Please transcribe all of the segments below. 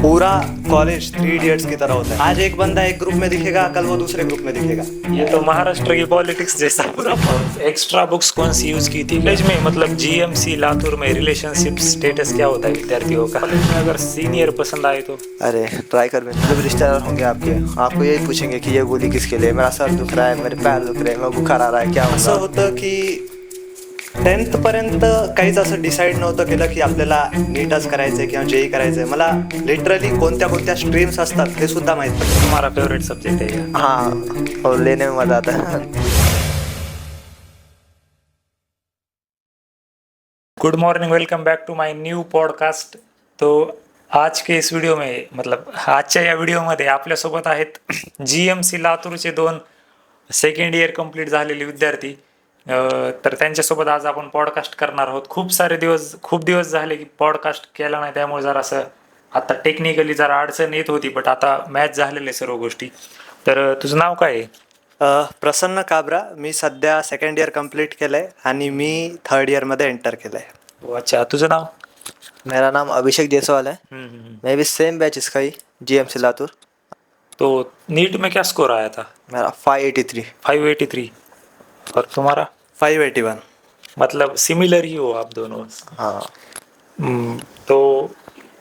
पूरा college 3 idiots की तरह होता है। आज एक बंदा एक ग्रुप में दिखेगा, कल वो दूसरे ग्रुप में दिखेगा। ये तो महाराष्ट्र की पॉलिटिक्स जैसा पूरा। एक्स्ट्रा बुक्स कौन सी यूज की थी कॉलेज में? मतलब जीएमसी लातूर में रिलेशनशिप स्टेटस क्या होता है विद्यार्थियों का? कॉलेज में अगर सीनियर पसंद आए तो अरे ट्राई कर, जब रिश्तेदार होंगे आपको यही पूछेंगे कि ये गोली किसके लिए, मेरा सर दुख रहा है, मेरे पैर दुख रहे हैं, मैं बुखार आ रहा है, क्या होगा? असं होतं की 10th पर्यंत काहीच असं डिसाईड नव्हतं केलं की आपल्याला नीटच करायचंय किंवा जेई करायचंय. मला लिटरली कोणत्या कोणत्या स्ट्रीम्स असतात हे सुद्धा माहित पडलं. तुम्हारा फेवरेट सब्जेक्ट है क्या? हाँ, और लेने में मजा आता है. Good morning, welcome back to my new podcast. तो आज के इस व्हिडिओ में मतलब आजच्या या व्हिडिओमध्ये आपल्यासोबत आहेत जीएमसी लातूरचे 2 सेकंड इयर कंप्लीट झालेले विद्यार्थी. तर त्यांच्यासोबत आज आपण पॉडकास्ट करणार आहोत. खूप दिवस झाले की पॉडकास्ट केला नाही, त्यामुळे जरा असं आता टेक्निकली जरा अडचण येत होती, बट आता मॅच झालेले सर्व गोष्टी. तर तुझं नाव काय आहे? प्रसन्न काबरा. मी सध्या सेकंड इयर कंप्लीट केलंय आणि मी 3rd इयरमध्ये एंटर केलंय. अच्छा, तुझं नाव? मेरा नाम अभिषेक जायसवाल है. मैं भी सेम बैच इसका ही, जीएमसी लातूर. तो नीट में क्या स्कोर आया था? मेरा 583. 583. और तुम्हारा? 581. मतलब सिमिलर ही हो आप दोनों. हाँ. तो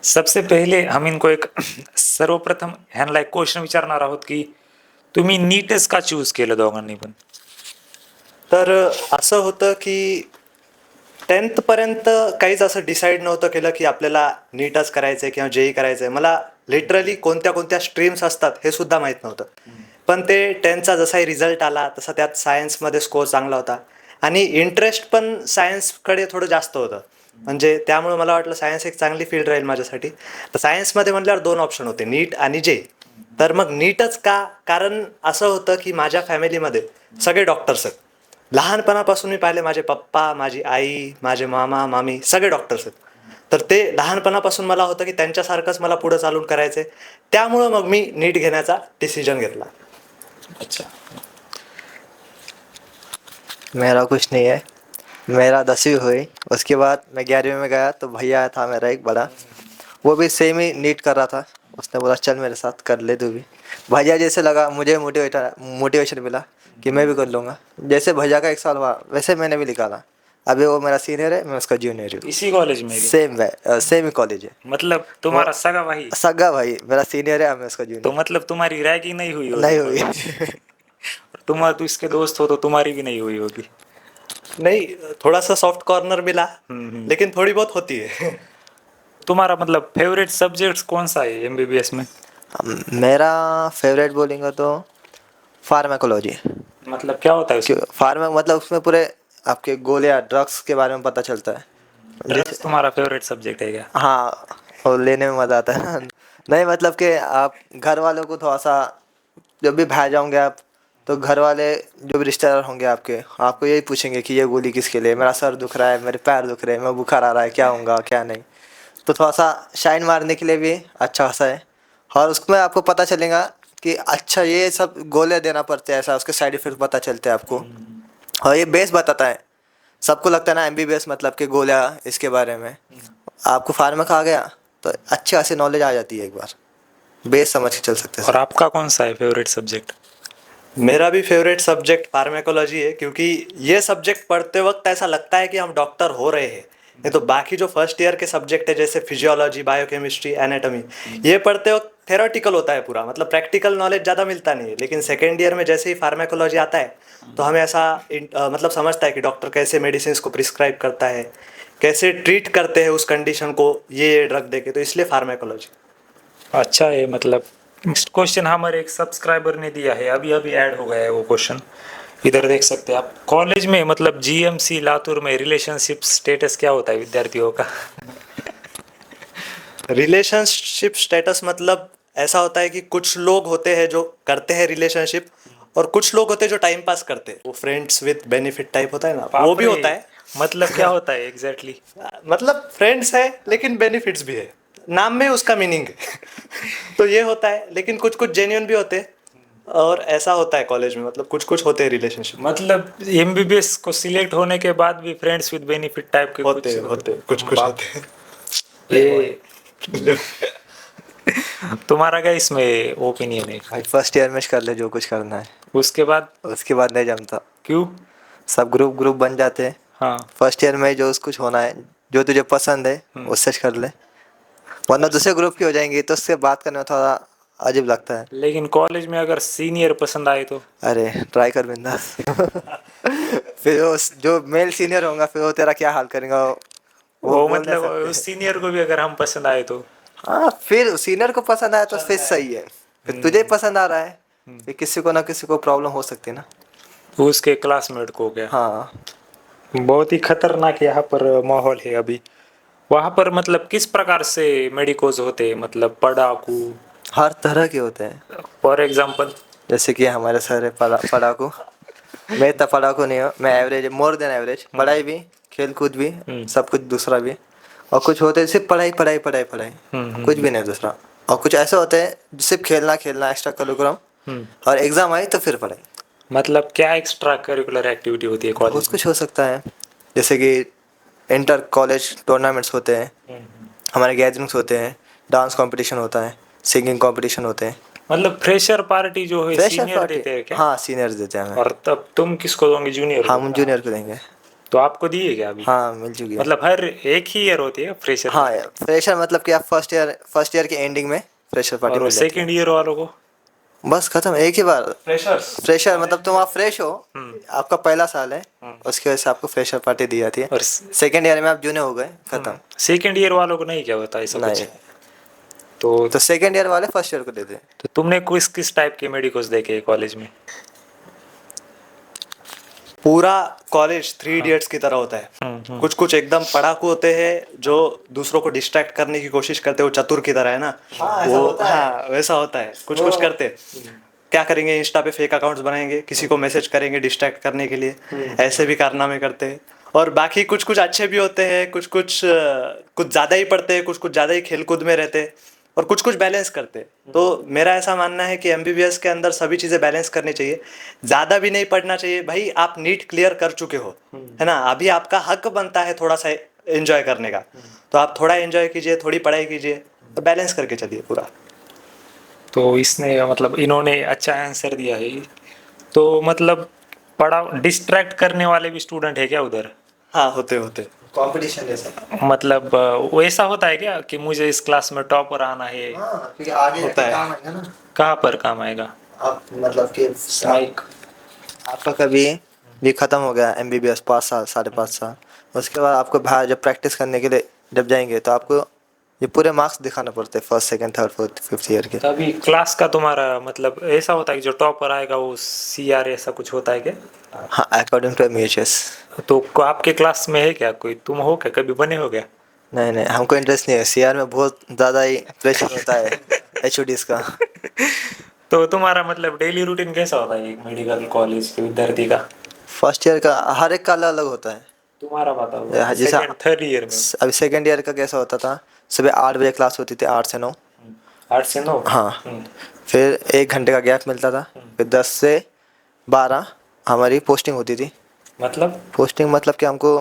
सबसे पहिले हम इनको एक सर्वप्रथम ह्यांना एक क्वेश्चन विचारणार आहोत की तुम्ही नीटच का चूज केलं दोघांनी पण? तर असं होतं की 10th पर्यंत काहीच असं डिसाईड नव्हतं केलं की आपल्याला नीटच करायचंय किंवा जेई करायचंय. मला लिटरली कोणत्या कोणत्या स्ट्रीम्स असतात हे सुद्धा माहीत नव्हतं. पण ते 10thचा जसाही रिझल्ट आला तसा त्यात सायन्समध्ये स्कोर चांगला होता आणि इंटरेस्ट पण सायन्सकडे थोडं जास्त होतं. म्हणजे त्यामुळे मला वाटलं सायन्स एक चांगली फील्ड राहील माझ्यासाठी. तर सायन्समध्ये म्हटल्यावर 2 ऑप्शन होते, नीट आणि जेई. तर मग नीटच का? कारण असं होतं की माझ्या फॅमिलीमध्ये सगळे डॉक्टर्स आहेत. लहानपणापासून मी पाहिले, माझे पप्पा, माझी आई, माझे मामा मामी सगळे डॉक्टर्स आहेत. तर ते लहानपणापासून मला होतं की त्यांच्यासारखंच मला पुढं चालून करायचं आहे. त्यामुळं मग मी नीट घेण्याचा डिसिजन घेतला. अच्छा. मेरा कुछ नहीं है. मेरा 10वीं हुई, उसके बाद मैं 11वीं में गया तो भैया था मेरा एक बड़ा, वो भी सेम ही नीट कर रहा था. उसने बोला चल मेरे साथ कर ले तू भी. भैया जैसे लगा, मुझे मोटिवेशन मिला कि मैं भी कर लूँगा. जैसे भैया का 1 साल हुआ वैसे मैंने भी निकाला. अभी वो मेरा सीनियर है, मैं उसका जूनियर हूँ. इसी कॉलेज में? सेम ही कॉलेज है. मतलब तुम्हारा सगा भाई? सगा भाई मेरा सीनियर है, मैं उसका तो जूनियर. मतलब तुम्हारी रैगिंग नहीं हुई होगी? नहीं हुई. तो इसके दोस्त हो तो तुम्हारी भी नहीं हुई होगी? नहीं, थोड़ा सा सॉफ्ट कॉर्नर मिला, लेकिन थोड़ी बहुत होती है. तुम्हारा मतलब फेवरेट सब्जेक्ट कौन सा है एमबीबीएस में? मेरा फेवरेट बोलेंगे तो फार्माकोलॉजी. मतलब क्या होता है उसमें? फार्मा मतलब उसमें पूरे आपके गोलियां, ड्रग्स के बारे में पता चलता है. ड्रग्स तुम्हारा फेवरेट सब्जेक्ट है क्या? हाँ, और लेने में मज़ा आता है. नहीं मतलब कि आप घर वालों को थोड़ा सा, जब भी बाहर जाओगे आप तो घर वाले जो भी रिश्तेदार होंगे आपको यही पूछेंगे कि ये गोली किसके लिए, मेरा सर दुख रहा है, मेरे पैर दुख रहे हैं, मैं बुखार आ रहा है, क्या होगा क्या नहीं. तो थोड़ा सा शाइन मारने के लिए भी अच्छा खासा है. और उसमें आपको पता चलेगा कि अच्छा ये सब गोलियां देना पड़ते हैं, ऐसा उसके साइड इफेक्ट पता चलते हैं आपको. और ये बेस बताता है. सबको लगता है ना एमबीबीएस मतलब कि गोलियां, इसके बारे में. आपको फार्मा आ गया तो अच्छी खासी नॉलेज आ जाती है, एक बार बेस समझ के चल सकते हैं. और आपका कौन सा है फेवरेट सब्जेक्ट? मेरा भी फेवरेट सब्जेक्ट फार्माकोलॉजी है, क्योंकि ये सब्जेक्ट पढ़ते वक्त ऐसा लगता है कि हम डॉक्टर हो रहे हैं. नहीं तो बाकी जो फर्स्ट ईयर के सब्जेक्ट है जैसे फिजियोलॉजी, बायोकेमिस्ट्री, एनाटॉमी, ये पढ़ते वक्त थेरोटिकल होता है पूरा, मतलब प्रैक्टिकल नॉलेज ज़्यादा मिलता नहीं है. लेकिन सेकेंड ईयर में जैसे ही फार्माकोलॉजी आता है तो हमें ऐसा मतलब समझता है कि डॉक्टर कैसे मेडिसिन को प्रिस्क्राइब करता है, कैसे ट्रीट करते हैं उस कंडीशन को ये ड्रग देके. तो इसलिए फार्माकोलॉजी अच्छा है. मतलब नेक्स्ट क्वेश्चन हमारे एक सब्सक्राइबर ने दिया है, अभी ऐड हो गया है वो क्वेश्चन, इधर देख सकते हैं आप. कॉलेज में मतलब जीएमसी लातूर में रिलेशनशिप स्टेटस क्या होता है विद्यार्थियों का? रिलेशनशिप स्टेटस मतलब ऐसा होता है कि कुछ लोग होते हैं जो करते हैं रिलेशनशिप, और कुछ लोग होते हैं जो टाइम पास करते हैं. वो फ्रेंड्स विद बेनिफिट टाइप होता है ना, वो भी होता है. मतलब क्या होता है एग्जैक्टली? मतलब फ्रेंड्स है लेकिन बेनिफिट्स भी है, नाम में उसका मीनिंग है. तो ये होता है. लेकिन कुछ कुछ जेन्युइन भी होते हैं, और ऐसा होता है कॉलेज में, मतलब कुछ कुछ होते हैं रिलेशनशिप. मतलब एमबीबीएस को सिलेक्ट होने के बाद भी फ्रेंड्स विद बेनिफिट टाइप के होते कुछ होते हैं. ये तुम्हारा क्या इसमें ओपिनियन है? भाई फर्स्ट ईयर में कर ले जो कुछ करना है, उसके बाद उसके बाद नहीं जमता। क्यों? सब ग्रुप ग्रुप बन जाते हैं। हाँ। फर्स्ट ईयर में जो कुछ होना है, जो तुझे पसंद है उससे कर ले, वरना दूसरे ग्रुप की हो जाएंगी तो उससे बात करने में थोड़ा अजीब लगता है। लेकिन कॉलेज में अगर सीनियर पसंद आए तो? अरे ट्राई कर बिंदास। फिर वो जो मेल सीनियर होगा फिर वो तेरा क्या हाल करेगा, वो बोल नहीं मतलब सकते। उस सीनियर को भी अगर हम पसंद आए तो? हाँ, फिर सीनियर को पसंद आया तो फिर सही है, फिर तुझे पसंद आ रहा है, फिर किसी को ना किसी को प्रॉब्लम हो सकती है ना। उसके क्लासमेट को क्या? हाँ, बहुत ही खतरनाक यहाँ पर माहौल है अभी। वहाँ पर मतलब किस प्रकार से मेडिकोज होते हैं, मतलब पढ़ाकू? हर तरह के होते हैं। For example? जैसे कि हमारे सर है पढ़ाकू। मैं इतना पढ़ाकू नहीं हूँ, मैं एवरेज, मोर देन एवरेज, पढ़ाई भी खेल कूद भी सब कुछ दूसरा भी। और कुछ होते हैं सिर्फ पढ़ाई पढ़ाई पढ़ाई पढ़ाई, कुछ भी नहीं दूसरा। और कुछ ऐसे होते हैं सिर्फ खेलना खेलना एक्स्ट्रा करिकुलम, और एग्जाम आई तो फिर पढ़ाई। मतलब क्या एक्स्ट्रा करिकुलर एक्टिविटी होती है बहुत कॉलेज? कुछ हो सकता है, जैसे कि इंटर कॉलेज टूर्नामेंट्स होते हैं, हमारे गैदरिंग्स होते हैं, डांस कंपटीशन होता है, सिंगिंग कंपटीशन होते हैं। मतलब फ्रेशर पार्टी जो है फ्रेशर सीनियर पार्टी, देते हैं क्या? हाँ सीनियर्स देते हैं हमें। और तब तुम किसको दोगे, जूनियर को? हम जूनियर को देंगे। तो आपको दिए क्या अभी? हाँ मिल चुकी है। मतलब हर एक ही ईयर होती है फ्रेशर? हाँ फ्रेशर मतलब कि आप फर्स्ट ईयर के एंडिंग में फ्रेशर पार्टी और मिल जाती सेकेंड ईयर वालों को? है। बस खत्म, एक ही बार फ्रेशर्स। फ्रेशर, मतलब तुम आप फ्रेश हो, आपका पहला साल है, उसकी वजह से आपको फ्रेशर पार्टी दी जाती है। और सेकेंड ईयर में आप जूनियर हो गए, खत्म। सेकेंड ईयर वालों को नहीं क्या होता ऐसा कुछ? नहीं, तो तो सेकेंड ईयर वाले फर्स्ट ईयर को देते हैं। तो तुमने किस किस टाइप के मेडिकोस देखे कॉलेज में? पूरा कॉलेज 3 इडियट्स की तरह होता है। कुछ कुछ एकदम पढ़ाकू होते हैं जो दूसरों को डिस्ट्रैक्ट करने की कोशिश करते हैं, वो चतुर की तरह है ना। हाँ, ऐसा वो होता है। हाँ वैसा होता है, कुछ कुछ करते हैं। क्या करेंगे, इंस्टा पे फेक अकाउंट्स बनाएंगे, किसी को मैसेज करेंगे डिस्ट्रैक्ट करने के लिए, ऐसे भी कारनामे करते हैं। और बाकी कुछ कुछ अच्छे भी होते हैं, कुछ कुछ कुछ ज़्यादा ही पढ़ते हैं, कुछ कुछ ज़्यादा ही खेल कूद में रहते हैं, और कुछ कुछ बैलेंस करते हैं। तो मेरा ऐसा मानना है कि एमबीबीएस के अंदर सभी चीज़ें बैलेंस करनी चाहिए। ज़्यादा भी नहीं पढ़ना चाहिए भाई, आप नीट क्लियर कर चुके हो, है ना, अभी आपका हक बनता है थोड़ा सा एंजॉय करने का। तो आप थोड़ा एंजॉय कीजिए, थोड़ी पढ़ाई कीजिए, तो बैलेंस करके चलिए पूरा। तो इसने मतलब इन्होंने अच्छा आंसर दिया है। तो मतलब पढ़ा डिस्ट्रैक्ट करने वाले भी स्टूडेंट है क्या उधर? हाँ होते होते। कंपटीशन जैसा। मतलब वैसा होता है क्या कि मुझे इस क्लास में टॉपर आना है? हाँ, क्योंकि आगे होता है। काम आएगा ना। कहाँ पर काम आएगा? आप मतलब कि माइक। आपका कभी ये खत्म हो गया एमबीबीएस 5 साल 5.5 साल, उसके बाद आपको बाहर जब प्रैक्टिस करने के लिए जब जाएंगे तो आपको ये पूरे मार्क्स दिखाना पड़ते हैं first second third fourth fifth year के। तभी क्लास का तुम्हारा मतलब ऐसा होता है कि जो टॉपर आएगा वो सीआर ऐसा कुछ होता है क्या? हाँ, अकॉर्डिंग टू एमईएचएस। तो आपके क्लास में है क्या कोई, तुम हो क्या, कभी बने हो क्या? नहीं नहीं, हमको इंटरेस्ट नहीं है, सीआर में बहुत ज़्यादा ही प्रेशर होता है एचओडीज का। तो तुम्हारा मतलब डेली रूटीन कैसा होता है एक मेडिकल कॉलेज के विद्यार्थी का? फर्स्ट ईयर का हर एक का अलग अलग होता है। तुम्हारा बताओ जैसा सेकंड थर्ड ईयर में। अभी सेकंड ईयर का कैसा होता था, सुबह 8 बजे क्लास होती थी, 8 से 9। 8 से 9? हाँ, फिर 1 घंटे का गैप मिलता था, फिर 10 से 12 हमारी पोस्टिंग होती थी। मतलब पोस्टिंग मतलब कि हमको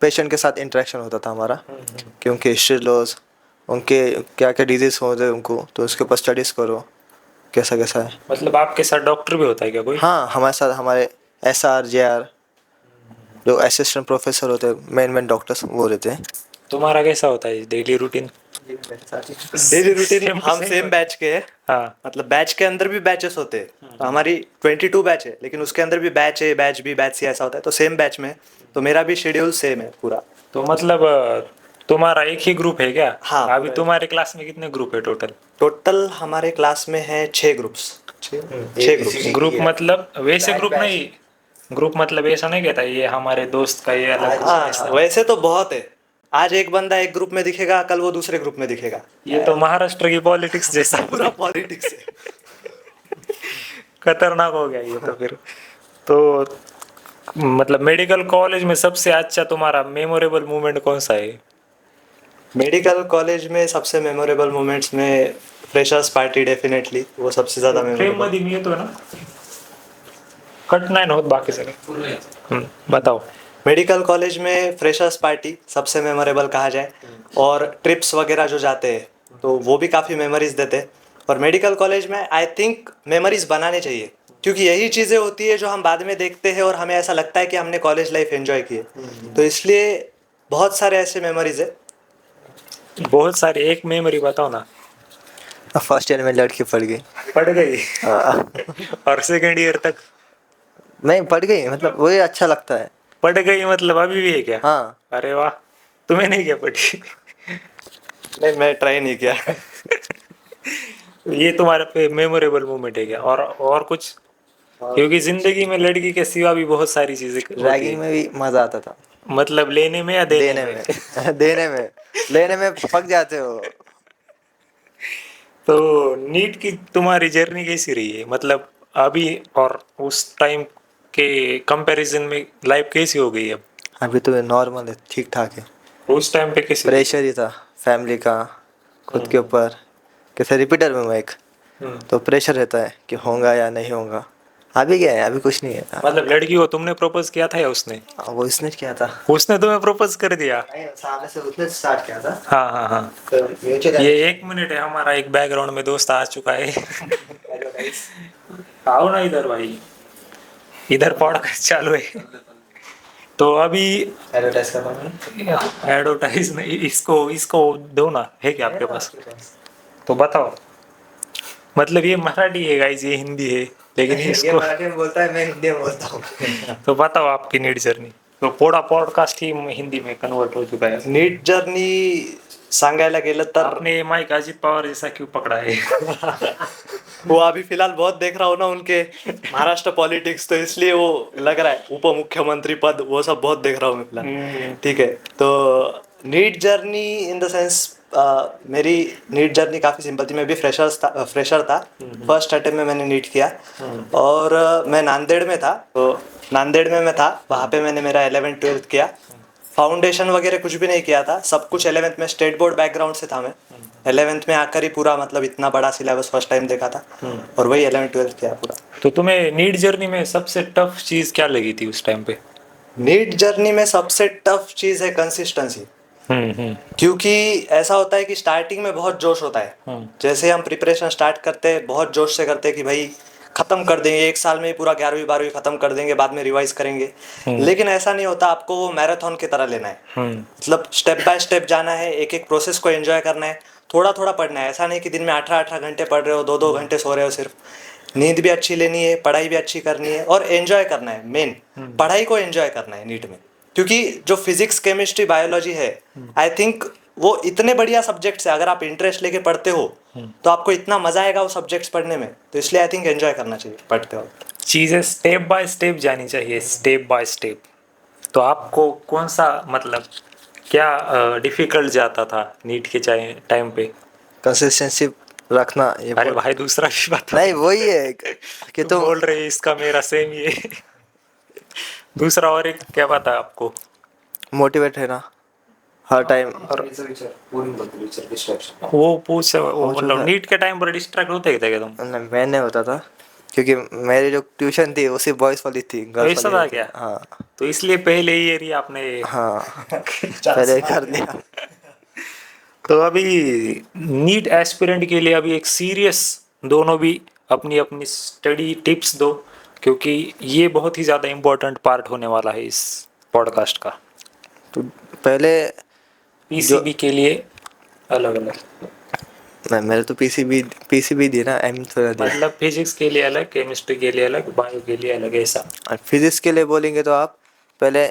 पेशेंट के साथ इंटरेक्शन होता था हमारा, कि उनके हिस्ट्री लॉज, उनके क्या क्या डिजीज़ होते हैं उनको, तो उसके ऊपर स्टडीज़ करो कैसा कैसा है। मतलब आपके साथ डॉक्टर भी होता है क्या कोई? हाँ, हमारे साथ हमारे एसआर जेआर जो असिस्टेंट प्रोफेसर होते हैं, मेन डॉक्टर्स वो रहते हैं। तुम्हारा कैसा होता है डेली रूटीन? डेली रूटीन हम सेम बैच के हैं। हाँ। मतलब बैच के अंदर भी बैचेस होते हैं, तो हमारी 22 बैच है, लेकिन उसके अंदर भी बैच ए, बैच बी, बैच सी ऐसा होता है। तो सेम बैच में, तो मेरा भी शेड्यूल सेम है पूरा। तो मतलब तुम्हारा एक ही ग्रुप है क्या? हाँ, अभी पूरा तुम्हारे क्लास में कितने ग्रुप है टोटल? टोटल हमारे क्लास में है 6 ग्रुप्स। 6 ग्रुप्स। ग्रुप मतलब वैसे ग्रुप नहीं, ग्रुप मतलब ऐसा नहीं कहता ये हमारे दोस्त का ये अलग हाँ वैसे तो बहुत है, आज एक बंदा एक ग्रुप में दिखेगा, कल वो दूसरे ग्रुप में दिखेगा। ये तो महाराष्ट्र की पॉलिटिक्स जैसा पूरा पॉलिटिक्स है। खतरनाक हो गया ये तो फिर। तो मतलब मेडिकल कॉलेज में सबसे अच्छा तुम्हारा मेमोरेबल मोमेंट कौन सा है? मेडिकल कॉलेज में सबसे मेमोरेबल मोमेंट्स में फ्रेशर्स पार्टी, डेफिनेटली वो सबसे ज्यादा फ्रेम मेमोरेबल। मध्ये मी येतो ना, कट नाही होत बाकी सगळं। बताओ। मेडिकल कॉलेज में फ्रेशर्स पार्टी सबसे मेमोरेबल कहा जाए, और ट्रिप्स वगैरह जो जाते हैं तो वो भी काफ़ी मेमोरीज देते। और मेडिकल कॉलेज में आई थिंक मेमोरीज बनाने चाहिए, क्योंकि यही चीज़ें होती है जो हम बाद में देखते हैं और हमें ऐसा लगता है कि हमने कॉलेज लाइफ एंजॉय की है। तो इसलिए बहुत सारे ऐसे मेमोरीज है। बहुत सारी, एक मेमोरी बताओ ना। फर्स्ट ईयर में लड़की पड़ गई। पड़ गई? हाँ। और सेकंड ईयर तक? नहीं पड़ गई, मतलब वही अच्छा लगता है। पड़ गई मतलब अभी भी है क्या? हाँ। अरे वाह, तुम्हें नहीं क्या पड़ी? नहीं, मैं ट्राई नहीं किया। ये तुम्हारे पे मेमोरेबल मोमेंट है क्या? और कुछ? क्योंकि जिंदगी में लड़की के सिवा भी बहुत सारी चीजें होती रैगिंग है। में भी मजा आता था। मतलब लेने में या देने देने में? में देने में, लेने में पक जाते हो। तो नीट की तुम्हारी जर्नी कैसी रही है? मतलब अभी और उस टाइम के कंपैरिजन में लाइफ कैसी हो गई अब? अभी तो नॉर्मल है, ठीक ठाक है। उस टाइम पे कैसी थी? प्रेशर ही था फैमिली का, खुद के ऊपर। कैसे रिपीटर में मैं एक, हम्म। तो प्रेशर रहता है कि होगा या नहीं होगा। अभी क्या है, अभी कुछ नहीं है। मतलब लड़की को तुमने प्रपोज किया था या उसने? वो इसने किया था। उसने तुम्हें प्रपोज कर दिया? सामने से उसने स्टार्ट किया था। हाँ हाँ हाँ। तो म्यूचुअल। ये 1 मिनट है, हमारा एक बैकग्राउंड में दोस्त आ चुका है। आओ ना इधर भाई, इधर पॉडकास्ट चालू है। तो अभी एडवर्टाइज कर रहा हूँ। एडवर्टाइज नहीं, इसको इसको दो ना, है क्या आपके पास? तो बताओ। मतलब ये मराठी है गाइस, ये हिंदी है, लेकिन ये इसको मराठी में बोलता है, मैं हिंदी में बोलता हूँ। तो बताओ आपकी नीट जर्नी। तो पूरा पॉडकास्ट ही हिंदी में कन्वर्ट हो चुका है। नीट जर्नी सांगायला गेलं तर आपने माइक अजित पवार जैसा क्यों पकड़ा है? वो अभी फिलहाल बहुत देख रहा हूँ ना उनके महाराष्ट्र पॉलिटिक्स, तो इसलिए वो लग रहा है उप मुख्यमंत्री पद, वो सब बहुत देख रहा हूँ मैं फिलहाल। ठीक है, तो NEET journey in the sense मेरी नीट जर्नी काफ़ी सिंपल थी। मैं भी फ्रेशर था। फर्स्ट अटेम्प्ट में मैंने नीट किया। और मैं नांदेड़ में था, तो नांदेड़ में मैं था, वहाँ पे मैंने मेरा 11th-12th किया। फाउंडेशन वगैरह कुछ भी नहीं किया था, सब कुछ 11th में स्टेट बोर्ड बैकग्राउंड से था मैं। 11th में आकर ही पूरा, मतलब इतना बड़ा सिलेबस फर्स्ट टाइम देखा था, और वही 11th-12th किया पूरा। तो तुम्हें नीट जर्नी में सबसे टफ चीज क्या लगी थी उस टाइम पे? नीट जर्नी में सबसे टफ चीज़ है कंसिस्टेंसी। क्योंकि ऐसा होता है कि स्टार्टिंग में बहुत जोश होता है। जैसे हम प्रिपरेशन स्टार्ट करते हैं, बहुत जोश से करते हैं कि भाई खत्म कर देंगे, एक साल में ही पूरा 11वीं 12वीं खत्म कर देंगे, बाद में रिवाइज करेंगे। लेकिन ऐसा नहीं होता, आपको वो मैराथन की तरह लेना है। मतलब स्टेप बाय स्टेप जाना है, एक एक प्रोसेस को एंजॉय करना है, थोड़ा थोड़ा पढ़ना है। ऐसा नहीं कि दिन में 18-18 घंटे पढ़ रहे हो, 2-2 घंटे सो रहे हो सिर्फ। नींद भी अच्छी लेनी है, पढ़ाई भी अच्छी करनी है, और एंजॉय करना है। मेन पढ़ाई को एंजॉय करना है नीट में, क्योंकि जो फिजिक्स, केमिस्ट्री, बायोलॉजी है, आई थिंक वो इतने बढ़िया सब्जेक्ट्स है। अगर आप इंटरेस्ट लेके पढ़ते हो तो आपको इतना मजा आएगा वो सब्जेक्ट्स पढ़ने में। तो इसलिए आई थिंक एंजॉय करना चाहिए पढ़ते हो। चीजें स्टेप बाय स्टेप जानी चाहिए, स्टेप बाय स्टेप। तो आपको कौन सा, मतलब क्या डिफिकल्ट जाता था नीट के टाइम पे? कंसिस्टेंसी रखना, ये अरे भाई दूसरा भी बता। नहीं वही है कि तुम तुम बोल रहे इसका मेरा सेम ही है। दूसरा और एक क्या पता है आपको? मोटिवेट है ना हर टाइम। वो पूछ, वो मतलब नीट के टाइम पर डिस्ट्रैक्ट होते थे क्या तुम? मैं नहीं होता था, क्योंकि मेरी जो ट्यूशन थी वो सिर्फ बॉयज वाली थी, गर्ल्स ऐसा वाली था नहीं थी। क्या? हाँ तो इसलिए पहले ही एरिया आपने हाँ, पहले ही कर दिया। तो अभी नीट एस्पिरेंट के लिए अभी एक सीरियस, दोनों भी अपनी अपनी स्टडी टिप्स दो, क्योंकि ये बहुत ही ज़्यादा इम्पोर्टेंट पार्ट होने वाला है इस पॉडकास्ट का। तो पहले पीसीबी के लिए अलग अलग, मेरे तो पीसीबी दी ना, एम थोड़ा दिया। मतलब फिजिक्स के लिए अलग, केमिस्ट्री के लिए अलग, बायो के लिए अलग, ऐसा। और फिजिक्स के लिए बोलेंगे तो आप पहले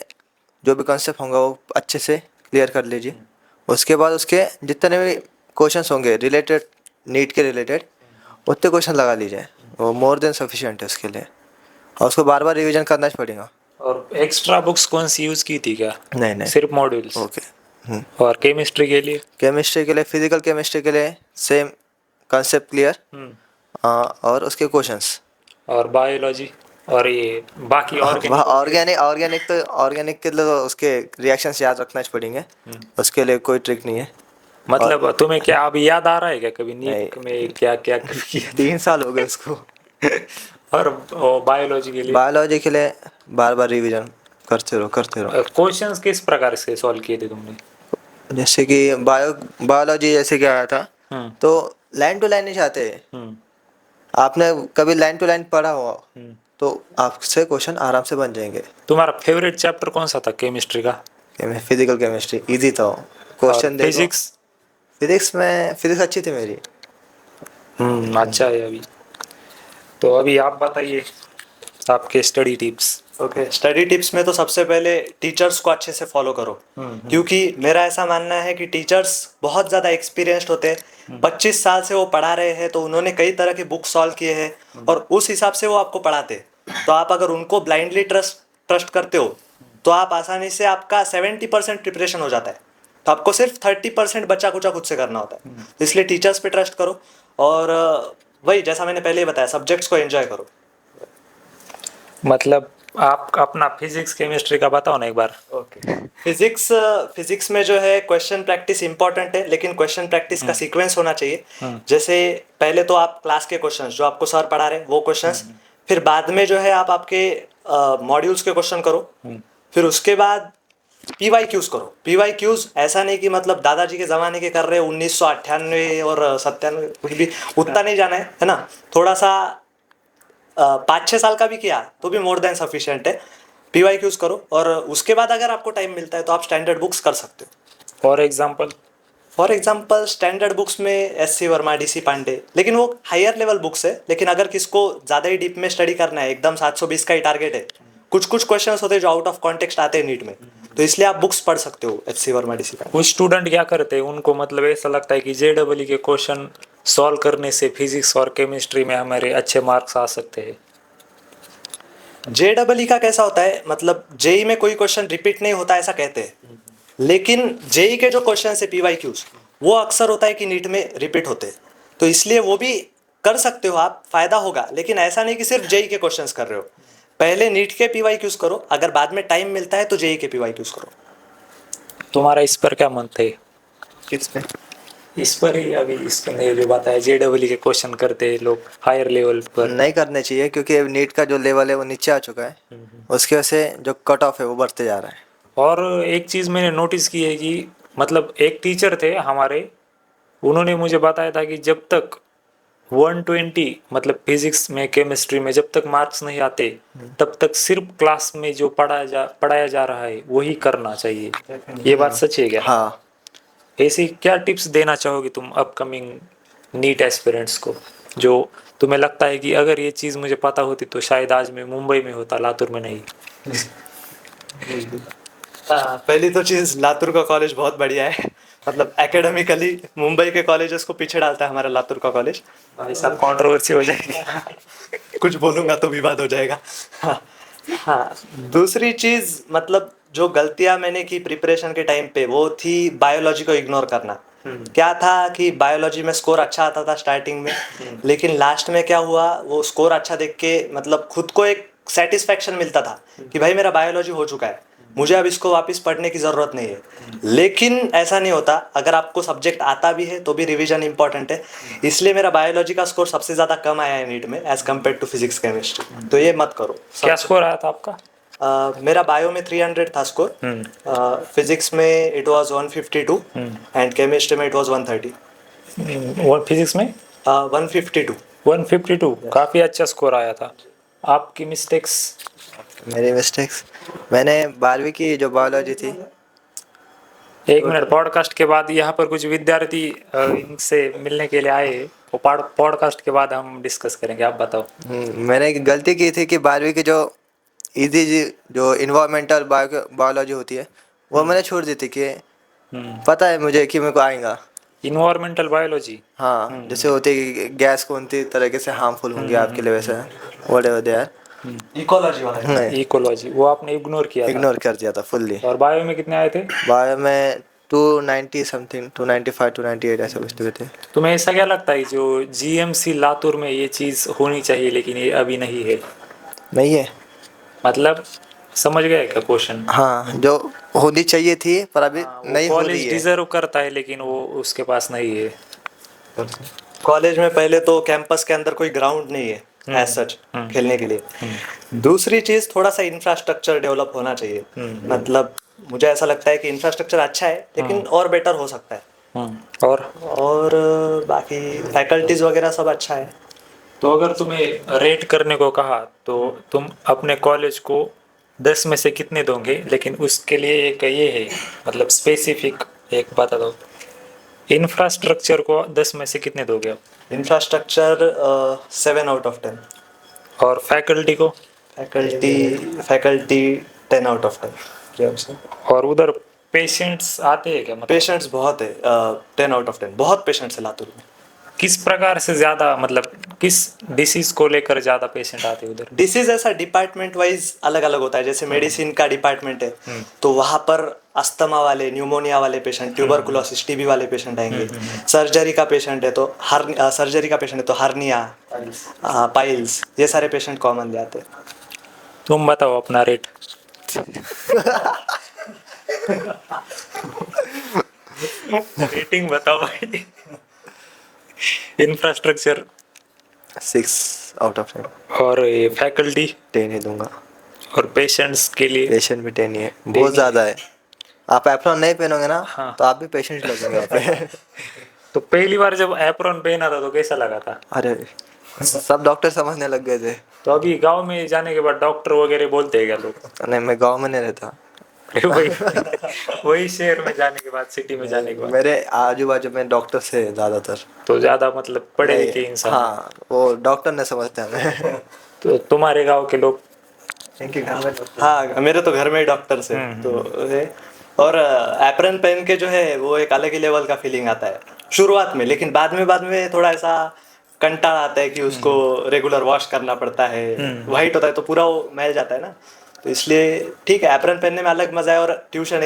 जो भी कॉन्सेप्ट होगा वो अच्छे से क्लियर कर लीजिए। उसके बाद उसके जितने भी क्वेश्चंस होंगे रिलेटेड, नीट के रिलेटेड, उतने क्वेश्चन लगा लीजिए, वो मोर देन सफिशिएंट है उसके लिए। और उसको बार बार रिवीजन करना ही पड़ेगा। और एक्स्ट्रा बुक्स कौन सी यूज़ की थी क्या? नहीं सिर्फ मॉड्यूल्स? ओके। और केमिस्ट्री के लिए? केमिस्ट्री के लिए, फिजिकल केमिस्ट्री के लिए सेम कॉन्सेप्ट क्लियर, और उसके क्वेश्चंस। और बायोलॉजी और ये बाकी ऑर्गेनिक के लिए तो उसके रिएक्शंस याद रखना ही पड़ेंगे, उसके लिए कोई ट्रिक नहीं है। मतलब तुम्हें क्या अभी याद आ रहा है क्या कभी नीट नहीं। में क्या क्या किया? 3 साल हो गए उसको। और बायोलॉजी के लिए? बायोलॉजी के लिए बार बार रिवीजन करते रहो। क्वेश्चंस किस प्रकार से सॉल्व किए थे तुमने? जैसे कि बायोलॉजी जैसे क्या आया था तो लाइन टू लाइन नहीं चाहते। आपने कभी लाइन टू लाइन पढ़ा हो तो आपसे क्वेश्चन आराम से बन जाएंगे। तुम्हारा फेवरेट चैप्टर कौन सा था केमिस्ट्री का? फिजिकल केमिस्ट्री इजी था, क्वेश्चन देखो। फिजिक्स? फिजिक्स अच्छी थी मेरी। अच्छा है। अभी तो अभी आप बताइए आपके study tips. Okay, study tips में तो सबसे पहले टीचर्स को अच्छे से फॉलो करो, क्योंकि मेरा ऐसा मानना है कि टीचर्स बहुत ज़्यादा एक्सपीरियंस्ड होते हैं। 25 साल से वो पढ़ा रहे हैं, तो उन्होंने कई तरह के बुक सॉल्व किए हैं और उस हिसाब से वो आपको पढ़ाते हैं। तो आप अगर उनको ब्लाइंडली ट्रस्ट करते हो तो आप आसानी से, आपका 70% प्रिपरेशन हो जाता है, तो आपको सिर्फ 30% बचा कुचा खुद से करना होता है। तो इसलिए टीचर्स पे ट्रस्ट करो और वही जैसा मैंने पहले ही बताया, सब्जेक्ट्स को एंजॉय करो। मतलब आप अपना फिजिक्स केमिस्ट्री का बताओ ना एक बार। ओके, फिजिक्स में जो है क्वेश्चन प्रैक्टिस इंपॉर्टेंट है, लेकिन क्वेश्चन प्रैक्टिस का सीक्वेंस होना चाहिए। जैसे पहले तो आप क्लास के क्वेश्चंस जो आपको सर पढ़ा रहे हैं वो क्वेश्चंस, फिर बाद में जो है आप आपके मॉड्यूल्स के क्वेश्चन करो, फिर उसके बाद पीवाई क्यूज करो। पीवाई क्यूज ऐसा नहीं कि मतलब दादाजी के ज़माने के कर रहे हो 1998 और 97, कुछ भी उतना नहीं जाना है ना। थोड़ा सा 5-6 साल का भी किया तो भी मोर देन सफिशिएंट है। पीवाई क्यूज करो और उसके बाद अगर आपको टाइम मिलता है तो आप स्टैंडर्ड बुक्स कर सकते हो। फॉर एग्जाम्पल स्टैंडर्ड बुक्स में S C Verma, D C Pandey, लेकिन वो हायर लेवल बुक्स है। लेकिन अगर किसको ज़्यादा ही डीप में स्टडी करना है, एकदम 720 का ही टारगेट है, कुछ क्वेश्चंस होते हैं जो आउट ऑफ कॉन्टेक्स्ट आते हैं नीट में, तो इसलिए आप बुक्स पढ़ सकते हो H C Verma, D C Pandey. कुछ स्टूडेंट क्या करते हैं, उनको मतलब ऐसा लगता है कि जेडब्ल्यू के क्वेश्चन सॉल्व करने से फिजिक्स और केमिस्ट्री में हमारे अच्छे मार्क्स आ सकते हैं। जेडब्ल्यू का कैसा होता है, मतलब जेई में कोई क्वेश्चन रिपीट नहीं होता ऐसा कहते हैं, लेकिन जेई के जो क्वेश्चन है पीवाई क्यूज, वो अक्सर होता है कि नीट में रिपीट होते हैं, तो इसलिए वो भी कर सकते हो आप, फायदा होगा। लेकिन ऐसा नहीं कि सिर्फ जेई के क्वेश्चंस कर रहे हो, पहले नीट के पीवाई क्यूज करो, अगर बाद में टाइम मिलता है तो जेई के पीवाई क्यूज करो। तुम्हारा इस पर क्या मत है? किस पे? इस पर ही अभी इसने जो बताया जेडब्ल्यू के क्वेश्चन करते हैं लोग हायर लेवल पर। नहीं करने चाहिए, क्योंकि नीट का जो लेवल है वो नीचे आ चुका है, उसकी वजह से जो कट ऑफ है वो बढ़ते जा रहा है। और एक चीज़ मैंने नोटिस की है कि मतलब एक टीचर थे हमारे, उन्होंने मुझे बताया था कि जब तक 120 मतलब फिजिक्स में केमिस्ट्री में जब तक मार्क्स नहीं आते तब तक सिर्फ क्लास में जो पढ़ाया जा रहा है वही करना चाहिए। ये बात सच है क्या? हाँ, ऐसी क्या टिप्स देना चाहोगे तुम अपकमिंग नीट एस्पिरेंट्स को, जो तुम्हें लगता है कि अगर ये चीज़ मुझे पता होती तो शायद आज मैं मुंबई में होता, लातूर में नहीं? पहली तो चीज़, लातूर का कॉलेज बहुत बढ़िया है, मतलब एकेडमिकली मुंबई के कॉलेजेस को पीछे डालता है हमारा लातूर का कॉलेज। भाई साहब कंट्रोवर्सी हो जाएगी। कुछ बोलूँगा तो विवाद हो जाएगा। हाँ, दूसरी चीज़, मतलब जो गलतियाँ मैंने की प्रिपरेशन के टाइम पे, वो थी बायोलॉजी को इग्नोर करना। क्या था कि बायोलॉजी में स्कोर अच्छा आता था स्टार्टिंग में, लेकिन लास्ट में क्या हुआ, वो स्कोर अच्छा देख के मतलब खुद को एक सेटिस्फैक्शन मिलता था कि भाई मेरा बायोलॉजी हो चुका है, मुझे अब इसको वापस पढ़ने की ज़रूरत नहीं है। लेकिन ऐसा नहीं होता, अगर आपको सब्जेक्ट आता भी है तो भी रिवीजन इंपॉर्टेंट है। इसलिए मेरा बायोलॉजी का स्कोर सबसे ज़्यादा कम आया है नीट में as compared to physics chemistry, तो ये मत करो। क्या स्कोर आया था आपका? मेरा बायो में 300 था स्कोर, फिजिक्स में इट वाज 152 एंड केमिस्ट्री में इट वाज 130। वो फिजिक्स में 152। 152 काफ़ी अच्छा स्कोर आया था। आपकी मिस्टेक्स? मेरी मिस्टेक्स, मैंने 12वीं की जो बायोलॉजी थी। एक मिनट, पॉडकास्ट के बाद यहाँ पर कुछ विद्यार्थी इनसे मिलने के लिए आए, वो पॉडकास्ट के बाद हम डिस्कस करेंगे। आप बताओ। मैंने एक गलती की थी कि 12वीं की जो इजी जो इन्वायरमेंटल बायोलॉजी होती है वो मैंने छोड़ दी थी, कि पता है मुझे कि मेरे को आएगा। इन्वायरमेंटल बायोलॉजी, हाँ, जैसे होती है कि गैस कौन सी तरीके से हार्मफुल होंगी आपके लिए, वैसे व्हाटएवर दे आर। इकोलॉजी वाला, इकोलॉजी, वो आपने इग्नोर किया था? इग्नोर कर दिया था फुल्ली। और बायो में कितने आए थे? बायो में 290 समथिंग, 295 298 ऐसे कुछ थे। तुम्हें ऐसा क्या लगता है जो जीएमसी लातूर में ये चीज़ होनी चाहिए लेकिन ये अभी नहीं है? नहीं है, मतलब समझ गए क्या क्वेश्चन? हाँ, जो होनी चाहिए थी पर अभी नहीं हो रही कॉलेज है। डिजर्व करता है लेकिन वो उसके पास नहीं है। कॉलेज में पहले तो कैंपस के अंदर कोई ग्राउंड नहीं है एज सच खेलने के लिए। दूसरी चीज़, थोड़ा सा इंफ्रास्ट्रक्चर डेवलप होना चाहिए। मतलब मुझे ऐसा लगता है कि इंफ्रास्ट्रक्चर अच्छा है लेकिन और बेटर हो सकता है। और बाकी फैकल्टीज वगैरह सब अच्छा है। तो अगर तुम्हें रेट करने को कहा तो तुम अपने कॉलेज को 10 में से कितने दोगे, लेकिन उसके लिए एक ये है, मतलब स्पेसिफिक एक बता दो। इंफ्रास्ट्रक्चर को 10 में से कितने दोगे आप? इंफ्रास्ट्रक्चर 7/10। और फैकल्टी को? फैकल्टी 10/10। और उधर पेशेंट्स आते हैं क्या, मतलब पेशेंट्स बहुत है, 10/10 बहुत पेशेंट्स है लातूर में। किस प्रकार से ज्यादा, मतलब किस डिसीज को लेकर ज्यादा पेशेंट आते हैं उधर? डिसीज ऐसा डिपार्टमेंट वाइज अलग अलग होता है। जैसे मेडिसिन का डिपार्टमेंट है तो वहाँ पर अस्थमा वाले, न्यूमोनिया वाले पेशेंट, ट्यूबरकुलोसिस, टीबी वाले पेशेंट आएंगे। सर्जरी का पेशेंट है तो हर्निया, पाइल्स, ये सारे पेशेंट कॉमन आते हैं। तुम बताओ अपना रेट। रेटिंग बताओ भाई। इंफ्रास्ट्रक्चर 6/10। और ये फैकल्टी 10 ही दूंगा। और पेशेंट्स के लिए? पेशेंट भी 10 ही है, बहुत ज़्यादा है। आप एप्रॉन नहीं पहनोगे ना हाँ। तो आप भी पेशेंट लगेंगे वहाँ पे। तो पहली बार जब एप्रॉन पहना था तो कैसा लगा था? अरे सब डॉक्टर समझने लग गए थे। तो अभी गांव में जाने के बाद डॉक्टर वगैरह बोलते हैं क्या लोग? नहीं, मैं गांव में नहीं रहता। अरे वही शहर में जाने के बाद, सिटी में जाने के बाद मेरे आजू बाजू में डॉक्टर से ज़्यादातर। तो ज्यादा मतलब पढ़े लिखे इंसान। हाँ, वो डॉक्टर नहीं समझते हमें। तो तुम्हारे गांव के लोग? इनके घर में हाँ, मेरे तो घर में ही डॉक्टर से तो है। और एप्रन पहन के जो है वो एक अलग ही लेवल का फीलिंग आता है शुरुआत में, लेकिन बाद में थोड़ा ऐसा कंटाळा आता है कि उसको रेगुलर वॉश करना पड़ता है। वाइट होता है तो पूरा वो मैल जाता है ना, तो इसलिए ठीक है, एप्रन पहनने में अलग मजा है। और ट्यूशन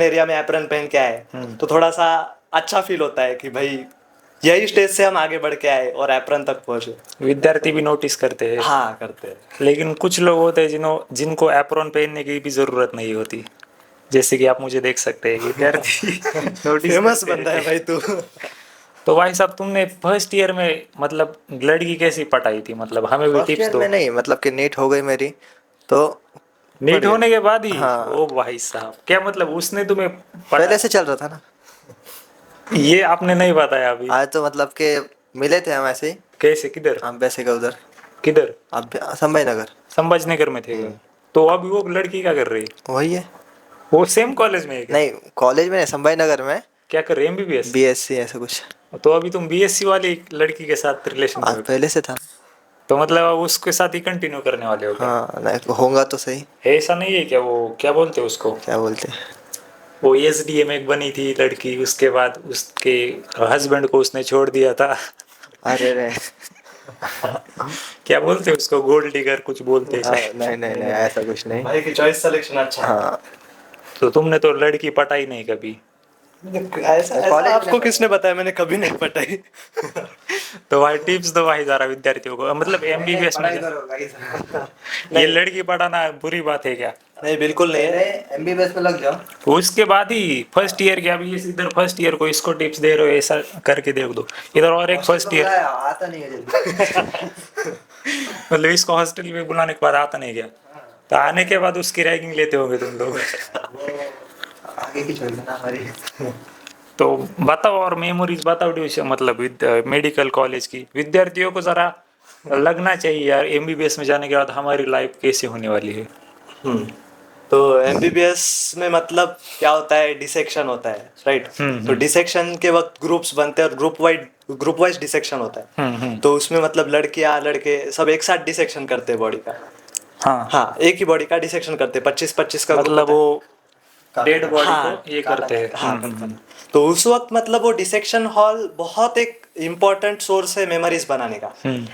एरिया में एप्रन पहन के आए तो थोड़ा सा अच्छा फील होता है कि भाई यही स्टेज से हम आगे बढ़ के आए और एप्रन तक पहुंचे। विद्यार्थी भी नोटिस करते हैं। हाँ, करते हैं। लेकिन कुछ लोग होते हैं जिनको एप्रॉन पहनने की भी जरूरत नहीं होती, जैसे कि आप मुझे देख सकते हैं, विद्यार्थी नोटिस फेमस करते बंदा हैं। है भाई तू। तो भाई साहब, तुमने फर्स्ट ईयर में मतलब लड़की कैसी पटाई थी, मतलब हमें भी फर्स्ट टिप्स ईयर दो। में नहीं, मतलब कि नीट हो गई मेरी तो नीट होने के बाद ही? हाँ। ओ भाई साहब, क्या मतलब उसने तुम्हें पहले से चल रहा था ना। ये आपने नहीं बताया अभी। आज तो मतलब कि मिले थे हम ऐसे ही। कैसे, किधर? हम पैसे का उधर, किधर? अब संभाई नगर। संभाजीनगर में थे क्या? तो अभी वो लड़की क्या कर रही है? वही है। वो सेम कॉलेज में है क्या? नहीं, कॉलेज में नहीं, संभाई नगर में। क्या कर रही है, एमबीबीएस? बीएससी ऐसा कुछ। तो अभी तुम बीएससी वाली लड़की के साथ रिलेशन आज में हो? पहले से था। तो मतलब अब उसके साथ ही कंटिन्यू करने वाले हो क्या? हाँ, नहीं होगा तो सही। ऐसा नहीं है क्या, वो क्या बोलते हैं उसको, क्या बोलते हैं, वो एसडीएम एक बनी थी लड़की, उसके बाद उसके हस्बैंड को उसने छोड़ दिया था। अरे रे। क्या बोलते हैं उसको, गोल्ड डिगर कुछ बोलते हैं शायद। नहीं नहीं नहीं, ऐसा कुछ नहीं। भाई की चॉइस सिलेक्शन अच्छा है। हाँ, तो तुमने तो लड़की पटाई नहीं कभी? ऐसा कॉलेज आपको में किसने बताया? मैंने कभी नहीं पटाई। तो भाई टिप्स दो भाई जरा विद्यार्थियों को, मतलब एमबीबीएस में ये लड़की पढ़ाना बुरी बात है क्या? नहीं, बिल्कुल नहीं है। एमबीबीएस में लग जाओ। उसके बाद ही फर्स्ट ईयर के, अभी इधर फर्स्ट ईयर को इसको टिप्स दे रहे हो, ऐसा करके देख दो। इधर और एक फर्स्ट ईयर, आता नहीं है जल्दी। मतलब इसको हॉस्टल में बुलाने के बाद आता नहीं क्या? तो आने के बाद उसकी रैगिंग लेते होंगे तुम लोग। आगे की छोड़ देना हमारी। तो बताओ, और मेमोरीज बताओ ट्यूशन, मतलब मेडिकल कॉलेज की। विद्यार्थियों को जरा लगना चाहिए यार, एमबीबीएस में जाने के बाद हमारी लाइफ कैसे होने वाली है। तो एमबीबीएस में मतलब क्या होता है, डिसेक्शन होता है, राइट? तो डिसेक्शन के वक्त ग्रुप्स बनते हैं और ग्रुप वाइज डिसेक्शन होता है। तो उसमें मतलब लड़कियां लड़के सब एक साथ डिसेक्शन करते हैं बॉडी का। हाँ, एक ही बॉडी का डिसेक्शन करते हैं, 25-25 का मतलब वो डेड बॉडी हाँ, को ये करते हैं। हाँ। तो उस वक्त मतलब वो डिसेक्शन हॉल बहुत एक इम्पोर्टेंट सोर्स है मेमोरीज बनाने का।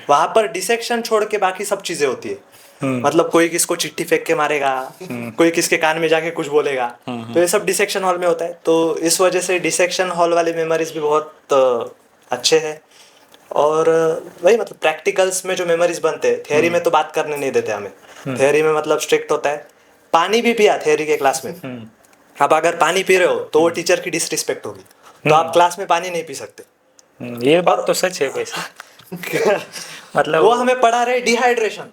वहां पर डिसेक्शन छोड़ के बाकी सब चीजें होती है। मतलब कोई किसको चिट्ठी फेंक के मारेगा, कोई किसके कान में जाके कुछ बोलेगा, तो ये सब डिसेक्शन हॉल में होता है। तो इस वजह से डिसेक्शन हॉल वाले मेमोरीज भी बहुत अच्छे हैं। और वही मतलब प्रैक्टिकल्स में जो मेमोरीज बनते हैं, थियरी में तो बात करने नहीं देते हमें। थियरी में मतलब स्ट्रिक्ट होता है। पानी भी पिया थियरी के क्लास में। अब अगर पानी पी रहे हो तो वो टीचर की डिसरिस्पेक्ट होगी, तो आप क्लास में पानी नहीं पी सकते। ये बात तो सच है वैसे। मतलब वो हमें पढ़ा रहे dehydration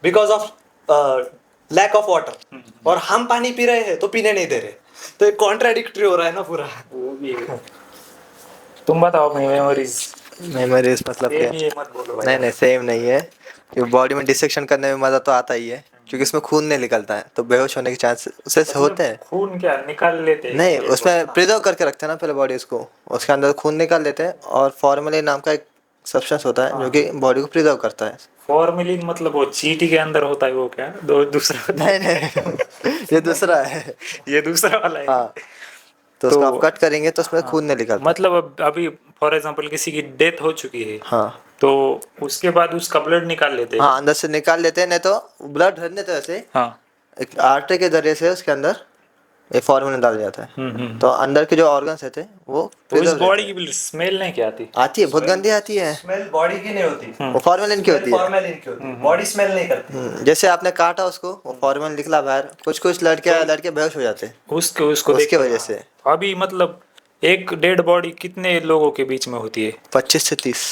because of lack of water, और हम पानी पी रहे हैं तो पीने नहीं दे रहे। तो एक कॉन्ट्राडिक्टरी हो रहा है ना पूरा। वो भी है। तुम बताओ अपनी मेमोरीज। मेमोरीज मतलब क्या? ये मत बोलो भाई। नहीं नहीं सेम नहीं है, क्योंकि बॉडी में डिसेक्शन करने में मज़ा तो आता ही है, क्योंकि उसमें खून नहीं निकलता है तो बेहोश होने के चांस उससे मतलब होते हैं। खून क्या निकाल लेते हैं नहीं, क्या? उसमें प्रिजर्व करके रखते हैं ना पहले बॉडी उसको, उसके अंदर खून निकाल लेते हैं और फॉर्मेलिन नाम का एक सब्सटेंस होता है जो कि बॉडी को प्रिजर्व करता है। फॉर्मेलिन मतलब वो चीटी के अंदर होता है वो क्या? दूसरा नहीं नहीं ये दूसरा है। ये दूसरा वाला है। हाँ, तो तो उसको आप कट करेंगे तो उसमें खून नहीं निकलता। मतलब अभी फॉर एग्जांपल किसी की डेथ हो चुकी है, हाँ तो उसके बाद उसका ब्लड निकाल लेते हैं। हाँ, अंदर से निकाल लेते हैं, नहीं तो ब्लड भरने तो ऐसे हाँ। एक आर्टरी के जरिए से उसके अंदर ये फॉर्मेलिन डाल जाता है, तो अंदर के जो ऑर्गन्स रहते हैं वो तो इस preserve रहते बॉडी हैं। की स्मेल नहीं क्या आती? आती है, बहुत गंदी आती है। स्मेल बॉडी की नहीं होती, वो फॉर्मेलिन की होती है। फॉर्मेलिन की होती है, बॉडी स्मेल नहीं करती। जैसे आपने काटा उसको, वो फॉर्मेलिन निकला बाहर, कुछ कुछ लड़के बेहोश हो जाते हैं उसके उसको उसके देख वजह से। अभी मतलब एक डेड बॉडी कितने लोगों के बीच में होती है? 25 से 30।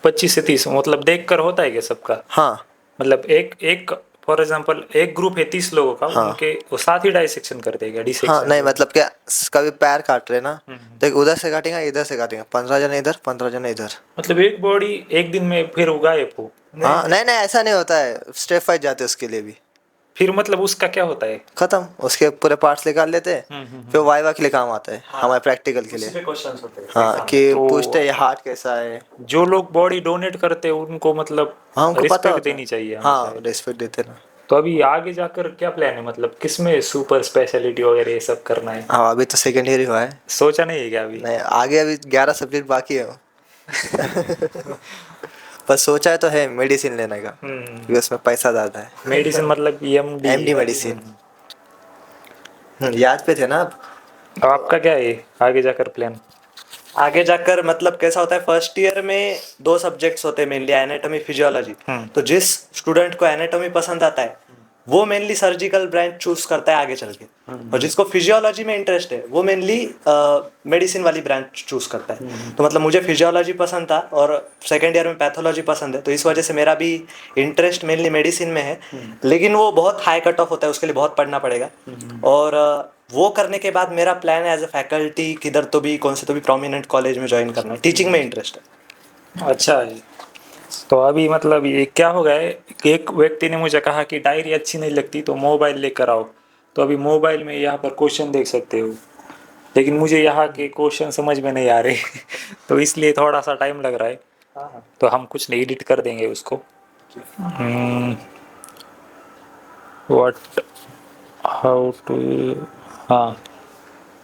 25 से 30 मतलब देख कर होता है क्या सबका? हाँ मतलब एक एक फॉर एग्जांपल एक ग्रुप है 30 लोगों का, हाँ। उनके वो साथ ही डाइसेक्शन कर देगा हाँ, डिसेक्शन? नहीं मतलब क्या, कभी पैर काट रहे ना, तो एक उधर से काटेंगे इधर से काटेंगे, 15 जन इधर 15 जन इधर। मतलब एक बॉडी एक दिन में फिर गायब हो? हाँ नहीं नहीं ऐसा नहीं होता है, स्टेप वाइज जाते हैं उसके लिए भी। फिर मतलब उसका क्या होता है? खत्म, उसके पूरे पार्ट्स निकाल लेते हैं, फिर वाइवा के लिए काम आता है, हमारे प्रैक्टिकल के लिए। क्वेश्चंस होते हैं। हाँ, कि तो- पूछते हैं ये हार्ट कैसा है। जो लोग बॉडी डोनेट करते हैं उनको मतलब हाँ उनको पता रिस्पेक्ट होता है। देनी चाहिए हमें हाँ शायद। रेस्पेक्ट देते ना। तो अभी आगे जाकर क्या प्लान है, मतलब किसमें सुपर स्पेशलिटी वगैरह ये सब करना है? हाँ अभी तो सेकेंड ईयर ही हुआ है। सोचा नहीं है क्या अभी? नहीं, आगे अभी 11 सब्जेक्ट बाकी है पर सोचा है तो है मेडिसिन लेने का, क्योंकि उसमें पैसा ज़्यादा है। मेडिसिन मतलब एमडी? MD medicine. याद पे थे ना आप? आपका क्या है आगे जाकर प्लान? आगे जाकर मतलब कैसा होता है, फर्स्ट ईयर में 2 सब्जेक्ट्स होते हैं मेनली, एनाटॉमी फिजियोलॉजी। तो जिस स्टूडेंट को एनाटॉमी पसंद आता है वो मेनली सर्जिकल ब्रांच चूज करता है आगे चल के, और जिसको फिजियोलॉजी में इंटरेस्ट है वो मेनली मेडिसिन वाली ब्रांच चूज करता है। तो मतलब मुझे फिजियोलॉजी पसंद था और सेकेंड ईयर में पैथोलॉजी पसंद है, तो इस वजह से मेरा भी इंटरेस्ट मेनली मेडिसिन में है। लेकिन वो बहुत हाई कट ऑफ होता है, उसके लिए बहुत पढ़ना पड़ेगा। और वो करने के बाद मेरा प्लान है एज अ फैकल्टी किधर तो भी, कौन से तो भी प्रोमिनेंट कॉलेज में ज्वाइन करना है, टीचिंग में इंटरेस्ट है। अच्छा है। तो अभी मतलब ये क्या हो गया है, एक व्यक्ति ने मुझे कहा कि डायरी अच्छी नहीं लगती तो मोबाइल लेकर आओ। तो अभी मोबाइल में यहाँ पर क्वेश्चन देख सकते हो, लेकिन मुझे यहाँ के क्वेश्चन समझ में नहीं आ रहे तो इसलिए थोड़ा सा टाइम लग रहा है। तो हम कुछ नहीं एडिट कर देंगे उसको। व्हाट हाउ टू, हाँ।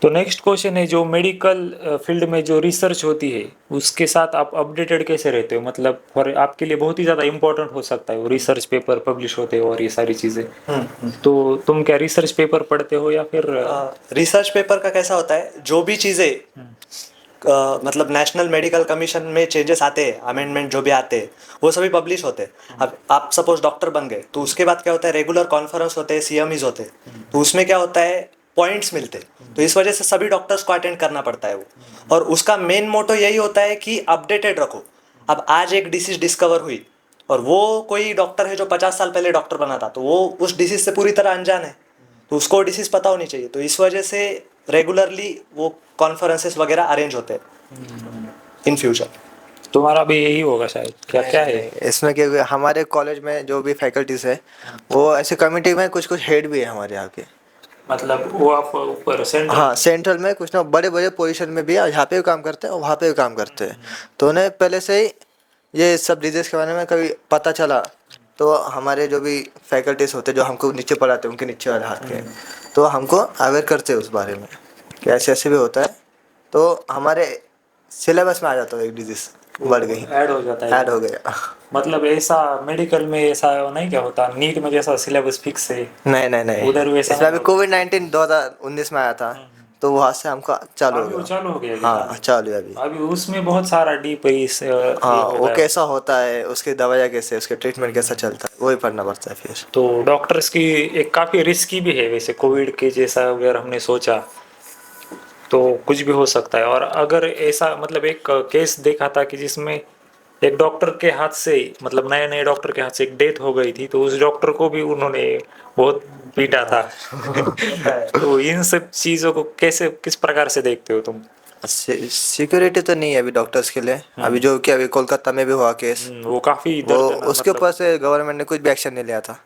तो नेक्स्ट क्वेश्चन है, जो मेडिकल फील्ड में जो रिसर्च होती है उसके साथ आप अपडेटेड कैसे रहते हो? मतलब फॉर आपके लिए बहुत ही ज़्यादा इंपॉर्टेंट हो सकता है, वो रिसर्च पेपर पब्लिश होते हो और ये सारी चीज़ें। तो तुम क्या रिसर्च पेपर पढ़ते हो या फिर? रिसर्च पेपर का कैसा होता है, जो भी चीज़ें मतलब नेशनल मेडिकल कमीशन में चेंजेस आते हैं, अमेंडमेंट जो भी आते हैं वो सभी पब्लिश होते हैं। अब आप सपोज डॉक्टर बन गए तो उसके बाद क्या होता है, रेगुलर कॉन्फ्रेंस होते हैं, सीएमईज होते हैं, तो उसमें क्या होता है पॉइंट्स मिलते हैं, तो इस वजह से सभी डॉक्टर्स को अटेंड करना पड़ता है वो। और उसका मेन मोटो यही होता है कि अपडेटेड रखो। अब आज एक डिसीज डिस्कवर हुई और वो कोई डॉक्टर है जो 50 साल पहले डॉक्टर बना था, तो वो उस डिसीज से पूरी तरह अनजान है, तो उसको डिसीज पता होनी चाहिए। तो इस वजह से रेगुलरली वो कॉन्फ्रेंसेस वगैरह अरेंज होते हैं इन फ्यूचर। तुम्हारा भी यही होगा शायद, क्या क्या है? इसमें क्या, हमारे कॉलेज में जो भी फैकल्टीज है वो ऐसे कमिटी में कुछ कुछ हेड भी है हमारे यहाँ के। मतलब वो आप ऊपर सेंटर? हाँ सेंट्रल में कुछ ना बड़े बड़े पोजीशन में भी है, यहाँ पे भी काम करते हैं और वहाँ पे भी काम करते हैं। तो उन्हें पहले से ही ये सब डिजीज़ के बारे में कभी पता चला, तो हमारे जो भी फैकल्टीज होते हैं जो हमको नीचे पढ़ाते हैं उनके नीचे वाले हाथ के, तो हमको अवेयर करते हैं उस बारे में कि ऐसे ऐसे भी होता है, तो हमारे सिलेबस में आ जाता है एक डिजीज़ बढ़ गई, ऐड हो जाता है। ऐड हो गया। मतलब ऐसा मेडिकल में ऐसा नहीं क्या होता, नीट में जैसा सिलेबस फिक्स है नहीं नहीं नहीं, उधर वैसा इसमें नहीं अभी कोविड-19 2019 में आया था, तो वहाँ से हमको चालू हो अभी वो गया। चालू हो गया क्या? हाँ चालू है अभी। अभी उसमें बहुत सारा डीप इस हाँ वो कैसा होता है, उसकी दवाइयाँ कैसे, उसके ट्रीटमेंट कैसा चलता है, वही पढ़ना पड़ता है फिर। तो डॉक्टर्स की एक काफ़ी रिस्की भी है वैसे, कोविड के जैसा अगर हमने सोचा तो कुछ भी हो सकता है। और अगर ऐसा मतलब एक केस देखा था कि जिसमें एक डॉक्टर के हाथ से, मतलब नए नए डॉक्टर के हाथ से एक डेथ हो गई थी, तो उस डॉक्टर को भी उन्होंने बहुत पीटा था। तो इन सब चीजों को कैसे, किस प्रकार से देखते हो तुम? सिक्योरिटी तो नहीं है अभी डॉक्टर्स के लिए। अभी जो कि अभी कोलकाता में भी हुआ केस, वो काफी वो दर्दनाक, उसके मतलब ऊपर से गवर्नमेंट ने कुछ भी एक्शन नहीं लिया था।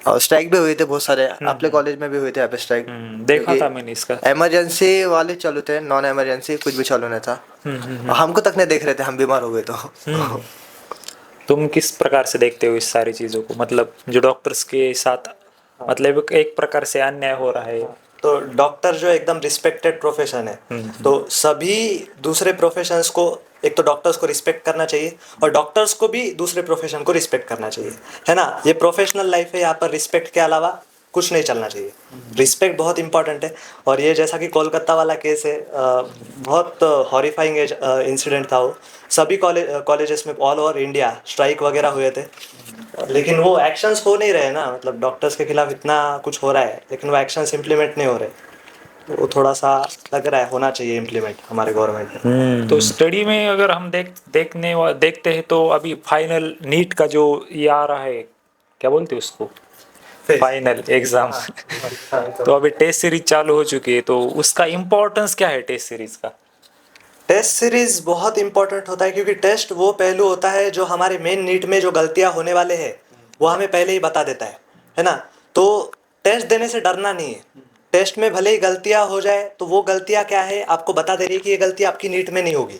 और स्ट्राइक भी हुए थे बहुत सारे, अपने कॉलेज में भी हुए थे यहाँ पे स्ट्राइक। देखा था मैंने इसका। इमरजेंसी वाले चालू थे, नॉन इमरजेंसी कुछ भी चालू नहीं था। और हमको तक नहीं देख रहे थे, हम बीमार हो गए तो। तुम किस प्रकार से देखते हो इस सारी चीजों को, मतलब जो डॉक्टर्स के साथ, मतलब एक प्रकार से अन्याय हो रहा है? तो डॉक्टर जो एकदम रिस्पेक्टेड प्रोफेशन है, तो सभी दूसरे प्रोफेशंस को, एक तो डॉक्टर्स को रिस्पेक्ट करना चाहिए और डॉक्टर्स को भी दूसरे प्रोफेशन को रिस्पेक्ट करना चाहिए, है ना। ये प्रोफेशनल लाइफ है, यहाँ पर रिस्पेक्ट के अलावा कुछ नहीं चलना चाहिए। रिस्पेक्ट बहुत इंपॉर्टेंट है। और ये जैसा कि कोलकाता वाला केस है, बहुत हॉरिफाइंग इंसिडेंट था वो। सभी कॉलेजेस में ऑल ओवर इंडिया स्ट्राइक वगैरह हुए थे, लेकिन वो एक्शंस हो नहीं रहे ना। मतलब डॉक्टर्स के खिलाफ इतना कुछ हो रहा है, लेकिन वो एक्शंस इम्प्लीमेंट नहीं हो रहे। तो वो थोड़ा सा लग रहा है होना चाहिए इम्प्लीमेंट हमारे गवर्नमेंट में। तो स्टडी में अगर हम देखते हैं तो अभी फाइनल नीट का जो ये आ रहा है, क्या बोलते हैं उसको, फाइनल एग्जाम। तो अभी टेस्ट सीरीज चालू हो चुकी है, तो उसका इम्पोर्टेंस क्या है टेस्ट सीरीज का? टेस्ट सीरीज बहुत इंपॉर्टेंट होता है, क्योंकि टेस्ट वो पहलू होता है जो हमारे मेन नीट में जो गलतियां होने वाले हैं वो हमें पहले ही बता देता है ना। तो टेस्ट देने से डरना नहीं है। टेस्ट में भले ही गलतियां हो जाए, तो वो गलतियां क्या है आपको बता दे रही है कि ये गलती आपकी नीट में नहीं होगी।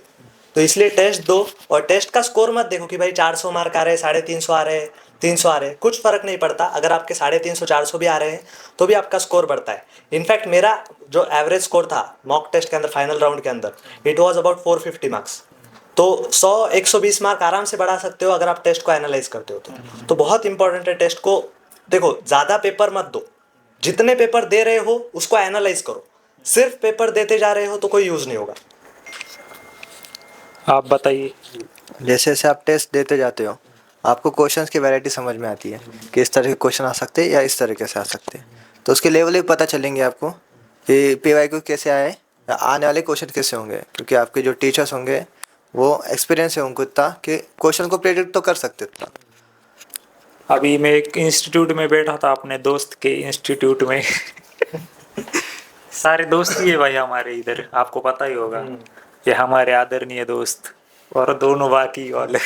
तो इसलिए टेस्ट दो, और टेस्ट का स्कोर मत देखो कि भाई 400 मार्क आ रहे हैं, 350 आ रहे हैं, 300 आ रहे हैं, कुछ फर्क नहीं पड़ता। अगर आपके 350 400 भी आ रहे हैं तो भी आपका स्कोर बढ़ता है। इनफैक्ट मेरा जो एवरेज स्कोर था मॉक टेस्ट के अंदर, फाइनल राउंड के अंदर, इट वाज अबाउट 450 मार्क्स। तो 100 120 मार्क आराम से बढ़ा सकते हो अगर आप टेस्ट को एनालाइज करते हो तो बहुत इंपॉर्टेंट है टेस्ट को। देखो, ज़्यादा पेपर मत दो, जितने पेपर दे रहे हो उसको एनालाइज करो। सिर्फ पेपर देते जा रहे हो तो कोई यूज़ नहीं होगा। आप बताइए। जैसे जैसे आप टेस्ट देते जाते हो, आपको क्वेश्चंस की वैरायटी समझ में आती है कि इस तरह के क्वेश्चन आ सकते हैं या इस तरीके से आ सकते हैं। तो उसके लेवल भी पता चलेंगे आपको कि PYQ कैसे आए या आने वाले क्वेश्चन कैसे होंगे, क्योंकि आपके जो टीचर्स होंगे वो एक्सपीरियंस है उनको इतना कि क्वेश्चन को प्रेडिक्ट तो कर सकते इतना। अभी मैं एक इंस्टीट्यूट में बैठा था, अपने दोस्त के इंस्टीट्यूट में। सारे दोस्त ही है भाई हमारे इधर, आपको पता ही होगा। ये हमारे आदरणीय दोस्त और दोनों बाकी वाले।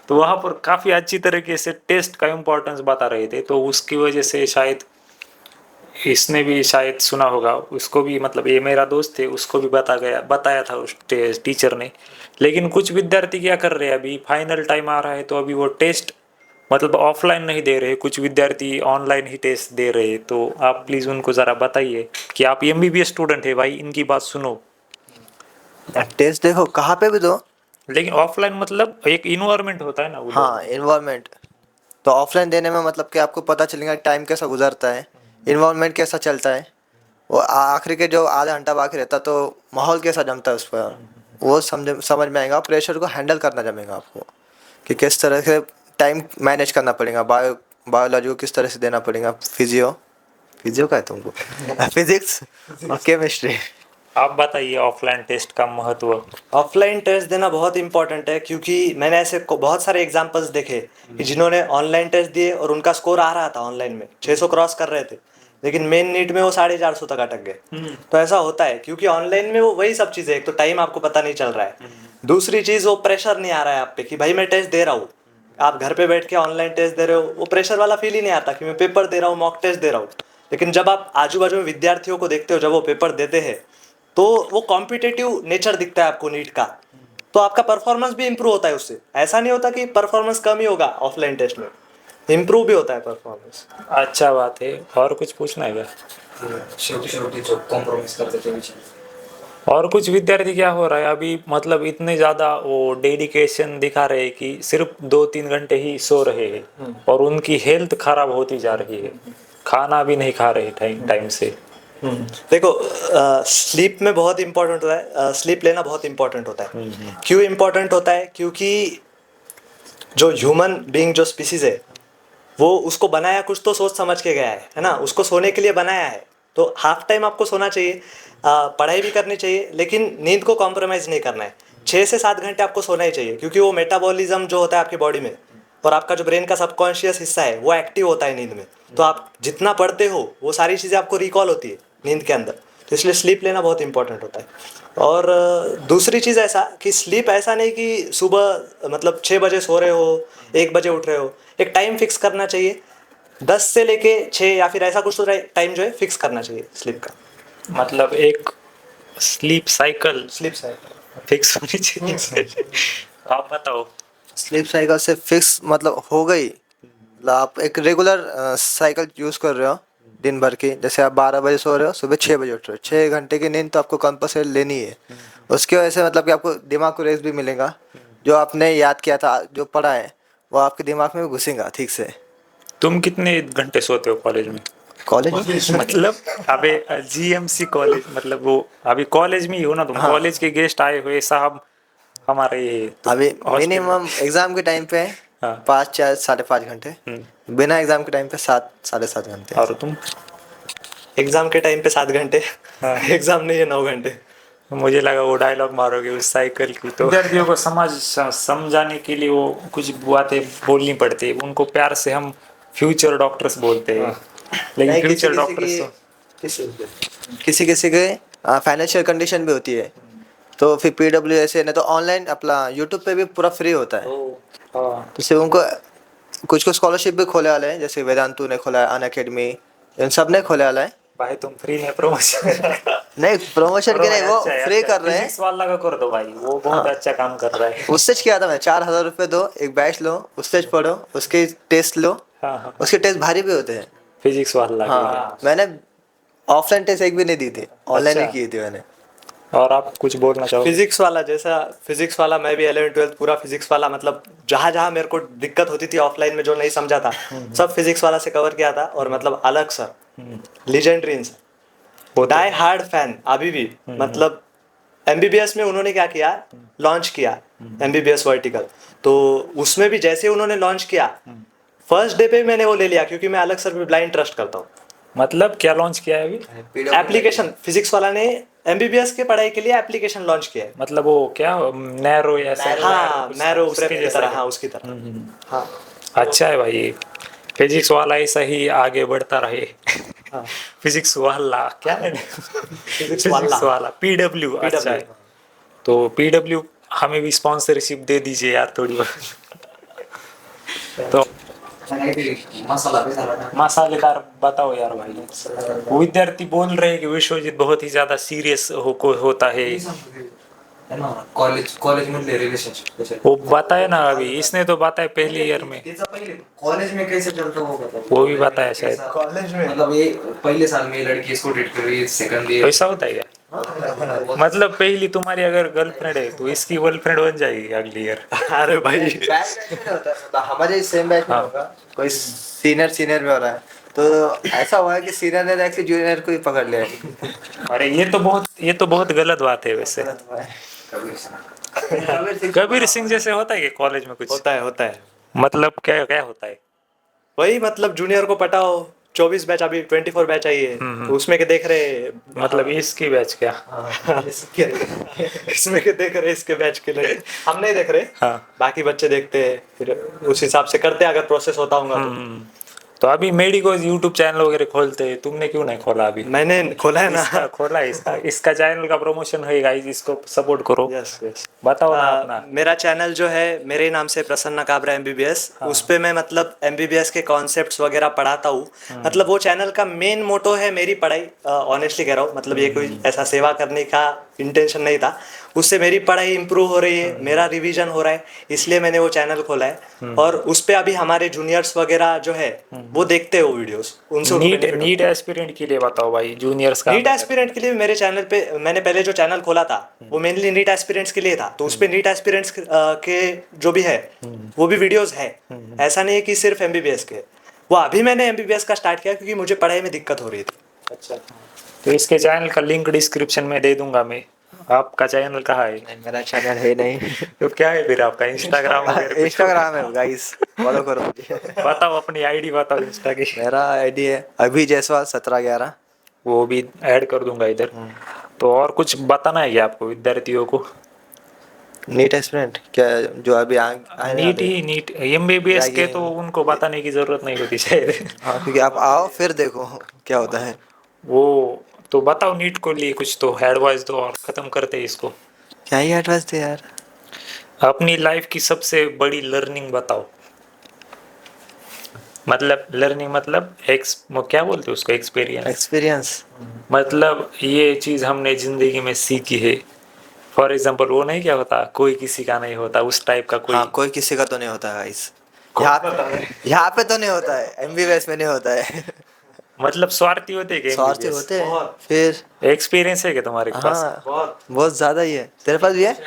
तो वहाँ पर काफ़ी अच्छी तरीके से टेस्ट का इम्पोर्टेंस बता रहे थे, तो उसकी वजह से शायद इसने भी शायद सुना होगा, उसको भी, मतलब ये मेरा दोस्त है, उसको भी बताया था उस टीचर ने। लेकिन कुछ विद्यार्थी क्या कर रहे हैं, अभी फाइनल टाइम आ रहा है तो अभी वो टेस्ट मतलब ऑफलाइन नहीं दे रहे, कुछ विद्यार्थी ऑनलाइन ही टेस्ट दे रहे। तो आप प्लीज़ उनको ज़रा बताइए कि आप MBBS स्टूडेंट है भाई, इनकी बात सुनो। टेस्ट देखो कहाँ पे भी दो, लेकिन ऑफलाइन मतलब एक इन्वायरमेंट होता है ना उधर। हाँ इन्वायरमेंट। तो ऑफलाइन देने में मतलब कि आपको पता चलेगा टाइम कैसा गुजरता है, इन्वायरमेंट कैसा चलता है, वो आखिरी के जो आधा घंटा बाकी रहता तो माहौल कैसा जमता है उस पर, वो समझ में आएगा। प्रेशर को हैंडल करना जमेगा आपको कि किस तरह से टाइम मैनेज करना पड़ेगा। बायोलॉजी को किस तरह से देना पड़ेगा, फिजियो का है तुमको, फिजिक्स और केमिस्ट्री। आप बताइए ऑफलाइन टेस्ट का महत्व। ऑफलाइन टेस्ट देना बहुत इंपॉर्टेंट है, क्योंकि मैंने ऐसे बहुत सारे एग्जांपल्स देखे कि जिन्होंने ऑनलाइन टेस्ट दिए और उनका स्कोर आ रहा था ऑनलाइन में 600 क्रॉस कर रहे थे, लेकिन मेन नीट में वो 450 तक अटक गए। तो ऐसा होता है क्योंकि ऑनलाइन में वो वही सब चीज़ें, एक तो टाइम आपको पता नहीं चल रहा है, दूसरी चीज़ वो प्रेशर नहीं आ रहा है आप पे कि भाई मैं टेस्ट दे रहा हूँ। आप घर पे बैठ के ऑनलाइन टेस्ट दे रहे हो, वो प्रेशर वाला फील ही नहीं आता कि मैं पेपर दे रहा हूँ, मॉक टेस्ट दे रहा हूँ। लेकिन जब आप आजू बाजू में विद्यार्थियों को देखते हो जब वो पेपर देते हैं, तो वो कॉम्पिटिटिव नेचर दिखता है आपको नीट का, तो आपका परफॉर्मेंस भी इम्प्रूव होता है उससे। ऐसा नहीं होता कि परफॉर्मेंस कम ही होगा, ऑफलाइन टेस्ट में इम्प्रूव भी होता है परफॉर्मेंस। अच्छा बात है। और कुछ पूछना है क्या? शेवटी जो कॉम्प्रोमाइज करते थे विचार। और कुछ विद्यार्थी क्या हो रहा है अभी, मतलब इतने ज़्यादा वो डेडिकेशन दिखा रहे हैं कि सिर्फ 2-3 घंटे ही सो रहे हैं और उनकी हेल्थ खराब होती जा रही है, खाना भी नहीं खा रहे टाइम से। देखो, स्लीप में बहुत इंपॉर्टेंट होता है, स्लीप लेना बहुत इंपॉर्टेंट होता है। क्यों इंपॉर्टेंट होता है? क्योंकि जो ह्यूमन बीइंग, जो स्पीसीज है, वो उसको बनाया कुछ तो सोच समझ के गया है ना, उसको सोने के लिए बनाया है। तो हाफ टाइम आपको सोना चाहिए, पढ़ाई भी करनी चाहिए, लेकिन नींद को कॉम्प्रोमाइज़ नहीं करना है। 6 से 7 घंटे आपको सोना ही चाहिए, क्योंकि वो मेटाबॉलिज्म जो होता है आपकी बॉडी में और आपका जो ब्रेन का सबकॉन्शियस हिस्सा है वो एक्टिव होता है नींद में। तो आप जितना पढ़ते हो वो सारी चीज़ें आपको रिकॉल होती है नींद के अंदर, तो इसलिए स्लीप लेना बहुत इंपॉर्टेंट होता है। और दूसरी चीज़ ऐसा कि स्लीप ऐसा नहीं कि सुबह मतलब 6 बजे सो रहे हो 1 बजे उठ रहे हो, एक टाइम फिक्स करना चाहिए 10 से लेके 6, या फिर ऐसा कुछ तो टाइम जो है फिक्स करना चाहिए स्लीप का। मतलब एक sleep cycle sleep cycle fix होनी चाहिए। आप बताओ। स्लीप साइकिल से फिक्स मतलब हो गई, मतलब आप एक रेगुलर साइकिल यूज़ कर रहे हो दिन भर की, जैसे आप 12 बजे सो रहे हो, सुबह 6 बजे उठ रहे हो, 6 घंटे की नींद तो आपको कंपल्सरी लेनी है। उसकी वजह से मतलब कि आपको दिमाग को रेस्ट भी मिलेगा, जो आपने याद किया था जो पढ़ा है वो आपके दिमाग में घुसेगा ठीक से। तुम कितने घंटे सोते हो कॉलेज में? कॉलेज मतलब अबे जीएमसी कॉलेज, मतलब वो अभी कॉलेज में ही हो ना तुम? हाँ। कॉलेज के गेस्ट आए हुए साहब हमारे अभी hostel में। मिनिमम एग्जाम के टाइम पे हाँ। 5 4 5.5 घंटे, बिना एग्जाम के टाइम पे 7 7.5 घंटे। और तुम? एग्जाम के टाइम पे 7 घंटे, हाँ। एग्जाम नहीं है 9 घंटे। मुझे लगा वो डायलॉग मारोगे उस साइकिल की। तो विद्यार्थियों को समझाने के लिए वो कुछ बातें बोलनी पड़ती है, उनको प्यार से हम फ्यूचर डॉक्टर्स बोलते हैं, लेकिन नहीं, फ्यूचर डॉक्टर्स किसी किसी के फाइनेंशियल कंडीशन भी होती है, तो फिर PWS नहीं तो ऑनलाइन अपना यूट्यूब पे भी पूरा फ्री होता है। हाँ। तो सिर्फ उनको कुछ कुछ स्कॉलरशिप भी खोले वाले हैं, जैसे वेदांतु ने खोला है, अन अकेडमी, इन सब ने खोले वाला है। भाई तुम फ्री में प्रमोशन नहीं प्रमोशन के नहीं, वो फ्री कर रहे हैं। फिजिक्स वाला का कर दो भाई, वो बहुत अच्छा काम कर रहा है। उससे किया था मैं, 4,000 रुपये दो, एक बैच लो, उससे पढ़ो, उसके टेस्ट लो। हाँ हाँ, उसके टेस्ट भारी भी होते हैं। फिजिक्स वाला हाँ, मैंने ऑफलाइन टेस्ट एक भी नहीं दी थी, ऑनलाइन ही अच्छा। की थी मैंने। और आप कुछ बोलना चाहोगे? फिजिक्स वाला, जैसा फिजिक्स वाला मैं भी 11th 12th पूरा फिजिक्स वाला, मतलब जहाँ जहाँ मेरे को दिक्कत होती थी ऑफलाइन में जो नहीं समझा था सब फिजिक्स वाला से कवर किया था। और मतलब अलग सर, लीजेंडरी इंसान, वो तो- डाई हार्ड फैन अभी भी। मतलब MBBS में उन्होंने क्या किया, लॉन्च किया MBBS वर्टिकल, तो उसमें भी जैसे उन्होंने लॉन्च किया फर्स्ट डे पे मैंने वो ले लिया, क्योंकि मैं अलग सर पे ब्लाइंड ट्रस्ट करता हूँ। मतलब क्या लॉन्च किया है अभी? एप्लीकेशन, फिजिक्स वाला ने MBBS के पढ़ाई के लिए एप्लीकेशन लॉन्च किया है। मतलब वो क्या नैरो या हाँ, नैरो उसके की जैसा तरह, है। हाँ उसकी तरह। हाँ अच्छा है भाई, फिजिक्स वाला ऐसा ही आगे बढ़ता रहे। हाँ। फिजिक्स वाला क्या है? फिजिक्स फिजिक्स वाला PW। अच्छा है, तो PW हमें भी स्पॉन्सरशिप दे दीजिए यार थोड़ी बहुत। तो मसाला भी झाला ना. मसालेदार बताओ यार भाई। विद्यार्थी बोल रहे हैं कि विश्वजीत बहुत ही ज्यादा सीरियस होता है। है ना, कॉलेज मधले रिलेशनशिप वो बताया ना अभी, इसने तो बताया पहले ईयर में, पहले कॉलेज में कैसे चलता वो बताओ। वो भी बताया शायद। कॉलेज में मतलब ये पहले साल में लड़की इसको डेट कर रही है, सेकंड ईयर ऐसा होता है क्या? मतलब पहली तुम्हारी अगर गर्लफ्रेंड है तो इसकी गर्लफ्रेंड बन जाएगी अगली ईयर? अरे भाई बैच में नहीं होता है, मतलब हमारे सेम बैच में हाँ। होगा, कोई सीनियर में हो रहा है, तो ऐसा हुआ है कि सीनियर ने डायरेक्टली जूनियर को ही पकड़ लिया है। अरे ये तो बहुत गलत बात है वैसे। गलत हुआ है। कबीर सिंह जैसे होता है कि कॉलेज में कुछ? होता है मतलब क्या क्या होता है? वही, मतलब जूनियर को पटाओ। 24 बैच, अभी 24 बैच आई है, तो उसमें के देख रहे मतलब इसकी बैच क्या? इसमें के देख रहे इसके बैच के लिए हम नहीं देख रहे, हाँ। बाकी बच्चे देखते हैं, फिर उस हिसाब से करते हैं अगर प्रोसेस होता होगा तो। तो अभी मेडिको यूट्यूब चैनल वगैरह खोलते हैं, तुमने क्यों नहीं खोला अभी? मैंने खोला है इसका ना। खोला है, इसका चैनल का प्रमोशन है गाइस, इसको सपोर्ट करो। Yes yes. बताओ ना अपना। मेरा चैनल जो है मेरे नाम से प्रसन्न काबरा MBBS, उस पे मैं मतलब MBBS के कॉन्सेप्ट्स वगैरह पढ़ाता हूँ। मतलब वो चैनल का मेन मोटो है मेरी पढ़ाई, ऑनेस्टली कह रहा हूँ, मतलब ये कोई ऐसा सेवा करने का इंटेंशन नहीं था, उससे मेरी पढ़ाई इंप्रूव हो रही है, मेरा रिवीजन हो रहा है, इसलिए मैंने वो चैनल खोला है। और उस पे अभी हमारे जूनियर्स वगैरह जो है वो देखते हैं वो वीडियोस, उनसे नीट एस्पिरेंट के लिए बताओ भाई, जूनियर्स का। नीट एस्पिरेंट के लिए मेरे चैनल पे मैंने पहले जो चैनल खोला था वो मेनली नीट एस्पिरेंट्स के लिए था, तो उस पे नीट एस्पिरेंट्स के जो भी है वो भी वीडियोस है। ऐसा नहीं है कि सिर्फ MBBS के, वो अभी मैंने MBBS का स्टार्ट किया क्योंकि मुझे पढ़ाई में दिक्कत हो रही थी। अच्छा, तो इसके चैनल का लिंक डिस्क्रिप्शन में दे दूंगा मैं। आपका चैनल कहाँ है? नहीं, मेरा चैनल है नहीं। तो क्या है फिर आपका? इंस्टाग्राम वगैरह? इंस्टाग्राम है गाइस, फॉलो करो मुझे। बताओ अपनी आईडी बताओ इंस्टा की। मेरा आईडी है अभी जायसवाल 1711। वो भी ऐड कर दूंगा इधर। तो और कुछ बताना है क्या आपको विद्यार्थियों को? नीट एस्पिरेंट क्या, जो अभी आने नीट वाले? ही नीट, एमबीबीएस के तो Ragging। उनको बताने की जरूरत नहीं होती शायद। हाँ, क्योंकि आप आओ फिर देखो क्या होता है। वो तो बताओ नीट को लिए कुछ तो एडवाइस दो और खत्म करते हैं इसको। क्या ही एडवाइस दे यार। अपनी लाइफ की सबसे बड़ी लर्निंग बताओ। मतलब लर्निंग मतलब क्या बोलते हैं उसको, एक्सपीरियंस। एक्सपीरियंस। मतलब ये चीज हमने जिंदगी में सीखी है। फॉर एग्जाम्पल वो नहीं क्या होता, कोई किसी का नहीं होता, उस टाइप का कोई। हाँ, कोई किसी का तो नहीं होता है गाइस। यहाँ पे तो नहीं होता है, एमबीबीएस में नहीं होता है। मतलब स्वार्थी होते हैं स्वार्थी एमबीबीएस। होते हैं फिर। एक्सपीरियंस है क्या तुम्हारे पास? हाँ, बहुत ज्यादा ही है। तेरे पास भी है?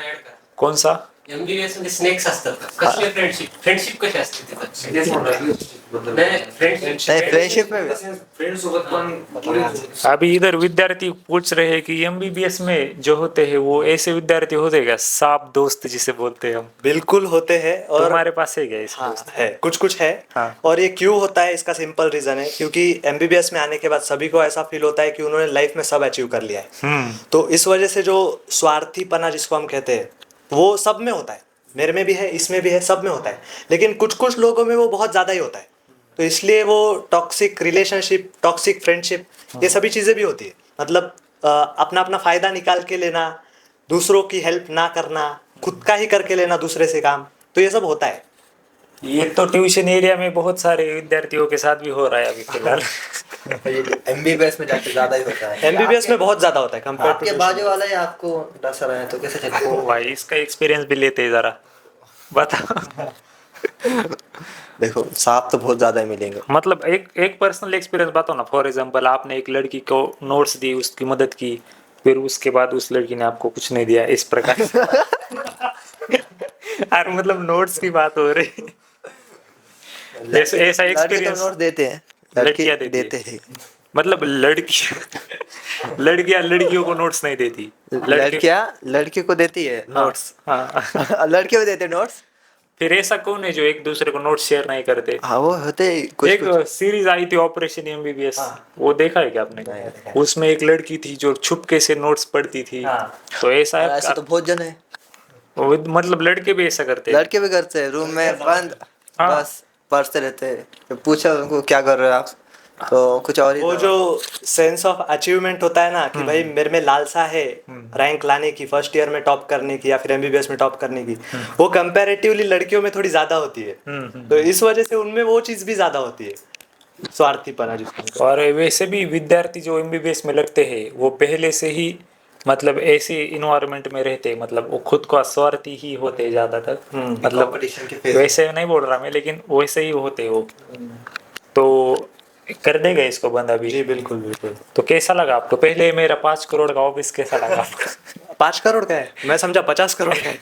कौन सा? एमबीबीएस मध्ये स्नेक्स असतात का? कसली फ्रेंडशिप कशी असते तिथं? नाही फ्रेंडशिप नहीं, फ्रेंडशिप में भी। फ्रेंड सोबत पण अभी इधर विद्यार्थी पूछ रहे हैं कि एमबीबीएस में जो होते हैं वो ऐसे विद्यार्थी होते हैं क्या, साफ दोस्त जिसे बोलते हैं हम? बिल्कुल होते हैं। और तुम्हारे पास है क्या ऐसे हाँ दोस्त? है, कुछ कुछ है। हाँ। और ये क्यों होता है, इसका सिंपल रीजन है, क्योंकि एमबीबीएस में आने के बाद सभी को ऐसा फील होता है कि उन्होंने लाइफ में सब अचीव कर लिया है। तो इस वजह से जो स्वार्थीपना जिसको हम कहते हैं वो सब में होता है। मेरे में भी है, इसमें भी है, सब में होता है। लेकिन कुछ कुछ लोगों में वो बहुत ज़्यादा ही होता है। तो इसलिए वो टॉक्सिक रिलेशनशिप, टॉक्सिक फ्रेंडशिप, ये सभी चीज़ें भी होती है। मतलब अपना अपना फ़ायदा निकाल के लेना, दूसरों की हेल्प ना करना, खुद का ही करके लेना दूसरे से काम, तो ये सब होता है। ये तो ट्यूशन एरिया में बहुत सारे विद्यार्थियों के साथ भी हो रहा है अभी फिलहाल। एमबीबीएस में जाके ज्यादा ही होता है। एमबीबीएस में बहुत ज़्यादा होता है कंपेयर आपके बाजू वाला ही आपको डस रहा है तो कैसे चलेगा? ओ भाई, इसका एक्सपीरियंस भी लेते हैं जरा, बताओ। देखो, सांप तो बहुत ज्यादा ही मिलेंगे। मतलब एक एक पर्सनल एक्सपीरियंस बताओ ना। फॉर एग्जांपल आपने एक लड़की को नोट्स दी, उसकी मदद की, फिर उसके बाद उस लड़की ने आपको कुछ नहीं दिया, इस प्रकार। यार मतलब नोट्स की बात हो रही है। ऐसा लड़के तो एक्सपीरियंस नोट देते हैं, लड़कियां लड़के देती देते है। हैं। मतलब लड़कियां लड़कियों को नोट्स नहीं देती, लड़कियां लड़के को देती है नोट्स। हाँ। लड़के भी देते हैं नोट्स। फिर ऐसा कौन है जो एक दूसरे को नोट्स शेयर नहीं करते? हाँ, वो होते हैं कुछ एक कुछ। सीरीज आई थी ऑपरेशन एमबीबीएस, वो देखा है क्या आपने? नहीं, देखा है। उसमें एक लड़की थी जो छुपके से नोट्स पढ़ती थी। तो ऐसा है ऐसे तो बहुत जन है। मतलब लड़के भी ऐसा करते हैं। लड़के भी करते हैं, रूम में बंद हाँ। बस पढ़ते रहते हैं। तो पूछा उनको क्या कर रहे हो आप, तो कुछ और ही वो था। जो सेंस ऑफ अचीवमेंट होता है ना कि भाई मेरे में लालसा है रैंक लाने की, फर्स्ट ईयर में टॉप करने की या फिर एमबीबीएस में टॉप करने की, वो कंपैरेटिवली लड़कियों में थोड़ी ज्यादा होती है। तो इस वजह से उनमें वो चीज भी ज्यादा होती है, स्वार्थीपना जिसको। और वैसे भी विद्यार्थी जो एमबीबीएस में लगते हैं वो पहले से ही मतलब ऐसे इन्वायरमेंट में रहते हैं, मतलब वो खुद को स्वार्थी ही होते हैं ज्यादातर। मतलब Competition के phase में। वैसे नहीं बोल रहा मैं, लेकिन वैसे ही होते वो। तो कर देगा इसको बंद अभी? जी बिल्कुल बिल्कुल। तो कैसा लगा आपको? पहले मेरा 5 करोड़ का ऑफिस कैसा लगा आपको? 5 करोड़ का है, मैं समझा 50 करोड़ का है।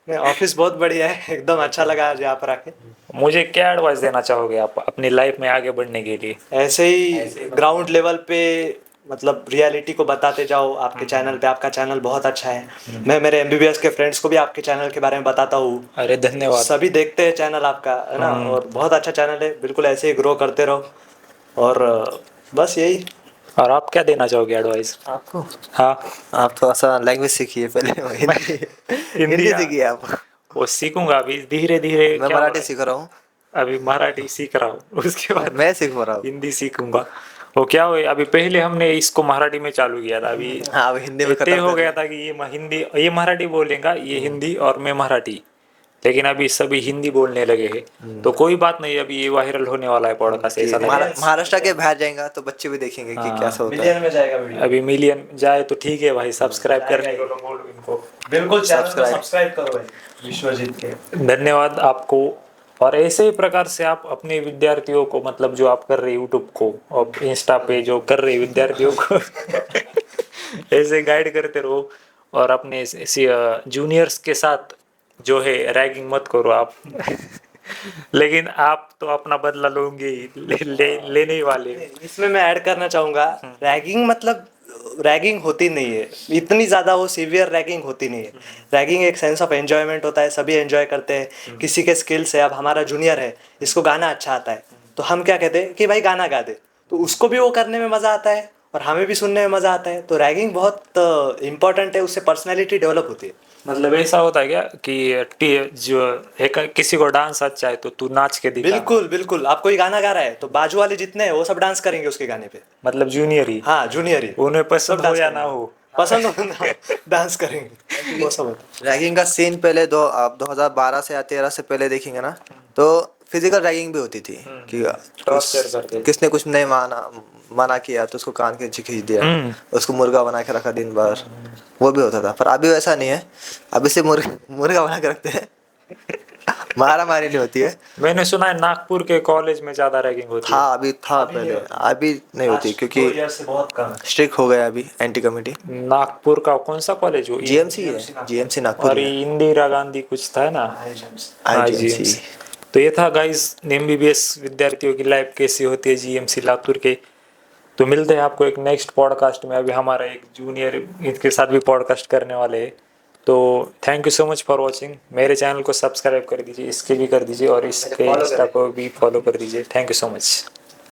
नहीं, ऑफिस बहुत बढ़िया है, एकदम अच्छा लगा आज यहाँ पर आके। मुझे क्या एडवाइस देना चाहोगे आप अपनी लाइफ में आगे बढ़ने के लिए? ऐसे ही ग्राउंड लेवल पे मतलब रियलिटी को बताते जाओ आपके चैनल पे। आपका चैनल बहुत अच्छा है। मैं मेरे एमबीबीएस के फ्रेंड्स को भी आपके चैनल के बारे में बताता हूँ। अरे धन्यवाद। सभी देखते हैं चैनल आपका, है ना, और बहुत अच्छा चैनल है। बिल्कुल ऐसे ही ग्रो करते रहो। और बस यही। और आप क्या देना चाहोगे एडवाइस? आपको, हाँ, आप थोड़ा सा लैंग्वेज सीखिए पहले। हिंदी सीखिए आप। वो सीखूंगा अभी धीरे धीरे। मैं क्या हो मराठी रहा सीख रहा हूँ। है? अभी मराठी सीख रहा हूँ, उसके बाद मैं सीख रहा हूँ। हिंदी सीखूंगा। वो क्या हुआ, अभी पहले हमने इसको मराठी में चालू किया था, अभी हाँ, अब हिंदी में तय खत्म हो कर गया दिया। था कि ये मराठी बोलेगा, ये हिंदी और मैं मराठी। लेकिन अभी सभी हिंदी बोलने लगे हैं, तो कोई बात नहीं, अभी ये वायरल होने वाला है पॉडकास्ट, ऐसा लग रहा है। महाराष्ट्र के बाहर जाएगा तो बच्चे भी देखेंगे कि हाँ, कैसा होता है। मिलियन में जाएगा वीडियो। अभी मिलियन जाए तो ठीक है भाई, सब्सक्राइब करने को तो बोलो इनको। बिल्कुल चैनल को Subscribe। सब्सक्राइब करो भाई, विश्वजीत के। धन्यवाद आपको। और ऐसे ही प्रकार से आप अपने विद्यार्थियों को, मतलब जो आप कर रहे यूट्यूब को और इंस्टा पे जो कर रहे विद्यार्थियों को ऐसे गाइड करते रहो। और अपने जूनियर्स के साथ जो है रैगिंग मत करो आप। लेकिन आप तो अपना बदला लोगे ही, लेने ही वाले। इसमें मैं ऐड करना चाहूंगा, रैगिंग मतलब रैगिंग होती नहीं है इतनी ज़्यादा, वो सीवियर रैगिंग होती नहीं है। रैगिंग एक सेंस ऑफ एंजॉयमेंट होता है, सभी एंजॉय करते हैं। किसी के स्किल्स है, अब हमारा जूनियर है, इसको गाना अच्छा आता है, तो हम क्या कहते हैं कि भाई गाना गा दे, तो उसको भी वो करने में मज़ा आता है और हमें भी सुनने में मज़ा आता है। तो रैगिंग बहुत इंपॉर्टेंट है, उससे पर्सनैलिटी डेवलप होती है। मतलब ऐसा होता है क्या कि जो एक किसी को डांस अच्छा है तो तू नाच के दिखा। बिल्कुल बिल्कुल, आप कोई गाना गा रहा है तो बाजू वाले जितने हैं वो सब डांस करेंगे उसके गाने पे। मतलब जूनियर ही, हाँ जूनियर ही, उन्हें सब पसंद हो डांस या करेंगे। ना हो। पसंद हो ना डांस करेंगे, वो सब होता रैगिंग का सीन पहले आप 2012 से या 13 से पहले देखेंगे ना, तो फिजिकल रैगिंग भी होती थी कि Torture करते थे। किसने कुछ नहीं मना किया तो उसको कान के नीचे खींच दिया, उसको मुर्गा बना के रखा दिन भर, वो भी होता था। पर अभी वैसा नहीं है, अभी से मुर्गा बना के रखते हैं मारा मारी नहीं होती है। मैंने सुना है नागपुर के कॉलेज में ज्यादा रैगिंग होती है। था अभी था पहले, अभी नहीं होती क्योंकि 2 ईयर से बहुत कम है। स्ट्रिक्ट हो गया अभी एंटी कमिटी। नागपुर का कौन सा कॉलेज हो? जीएमसी है, जीएमसी नागपुर और है, इंदिरा गांधी कुछ था ना। हाँ, IGMC। GMC। तो ये था गाइस MBBS विद्यार्थियों की लाइफ कैसी होती है GMC लातूर के। तो मिलते हैं आपको एक नेक्स्ट पॉडकास्ट में। अभी हमारा एक जूनियर इसके साथ भी पॉडकास्ट करने वाले हैं। तो thank you so much for watching. मेरे चैनल को सब्सक्राइब कर दीजिए, इसके भी कर दीजिए और इसके इंस्टा को भी फॉलो कर दीजिए। Thank you so much.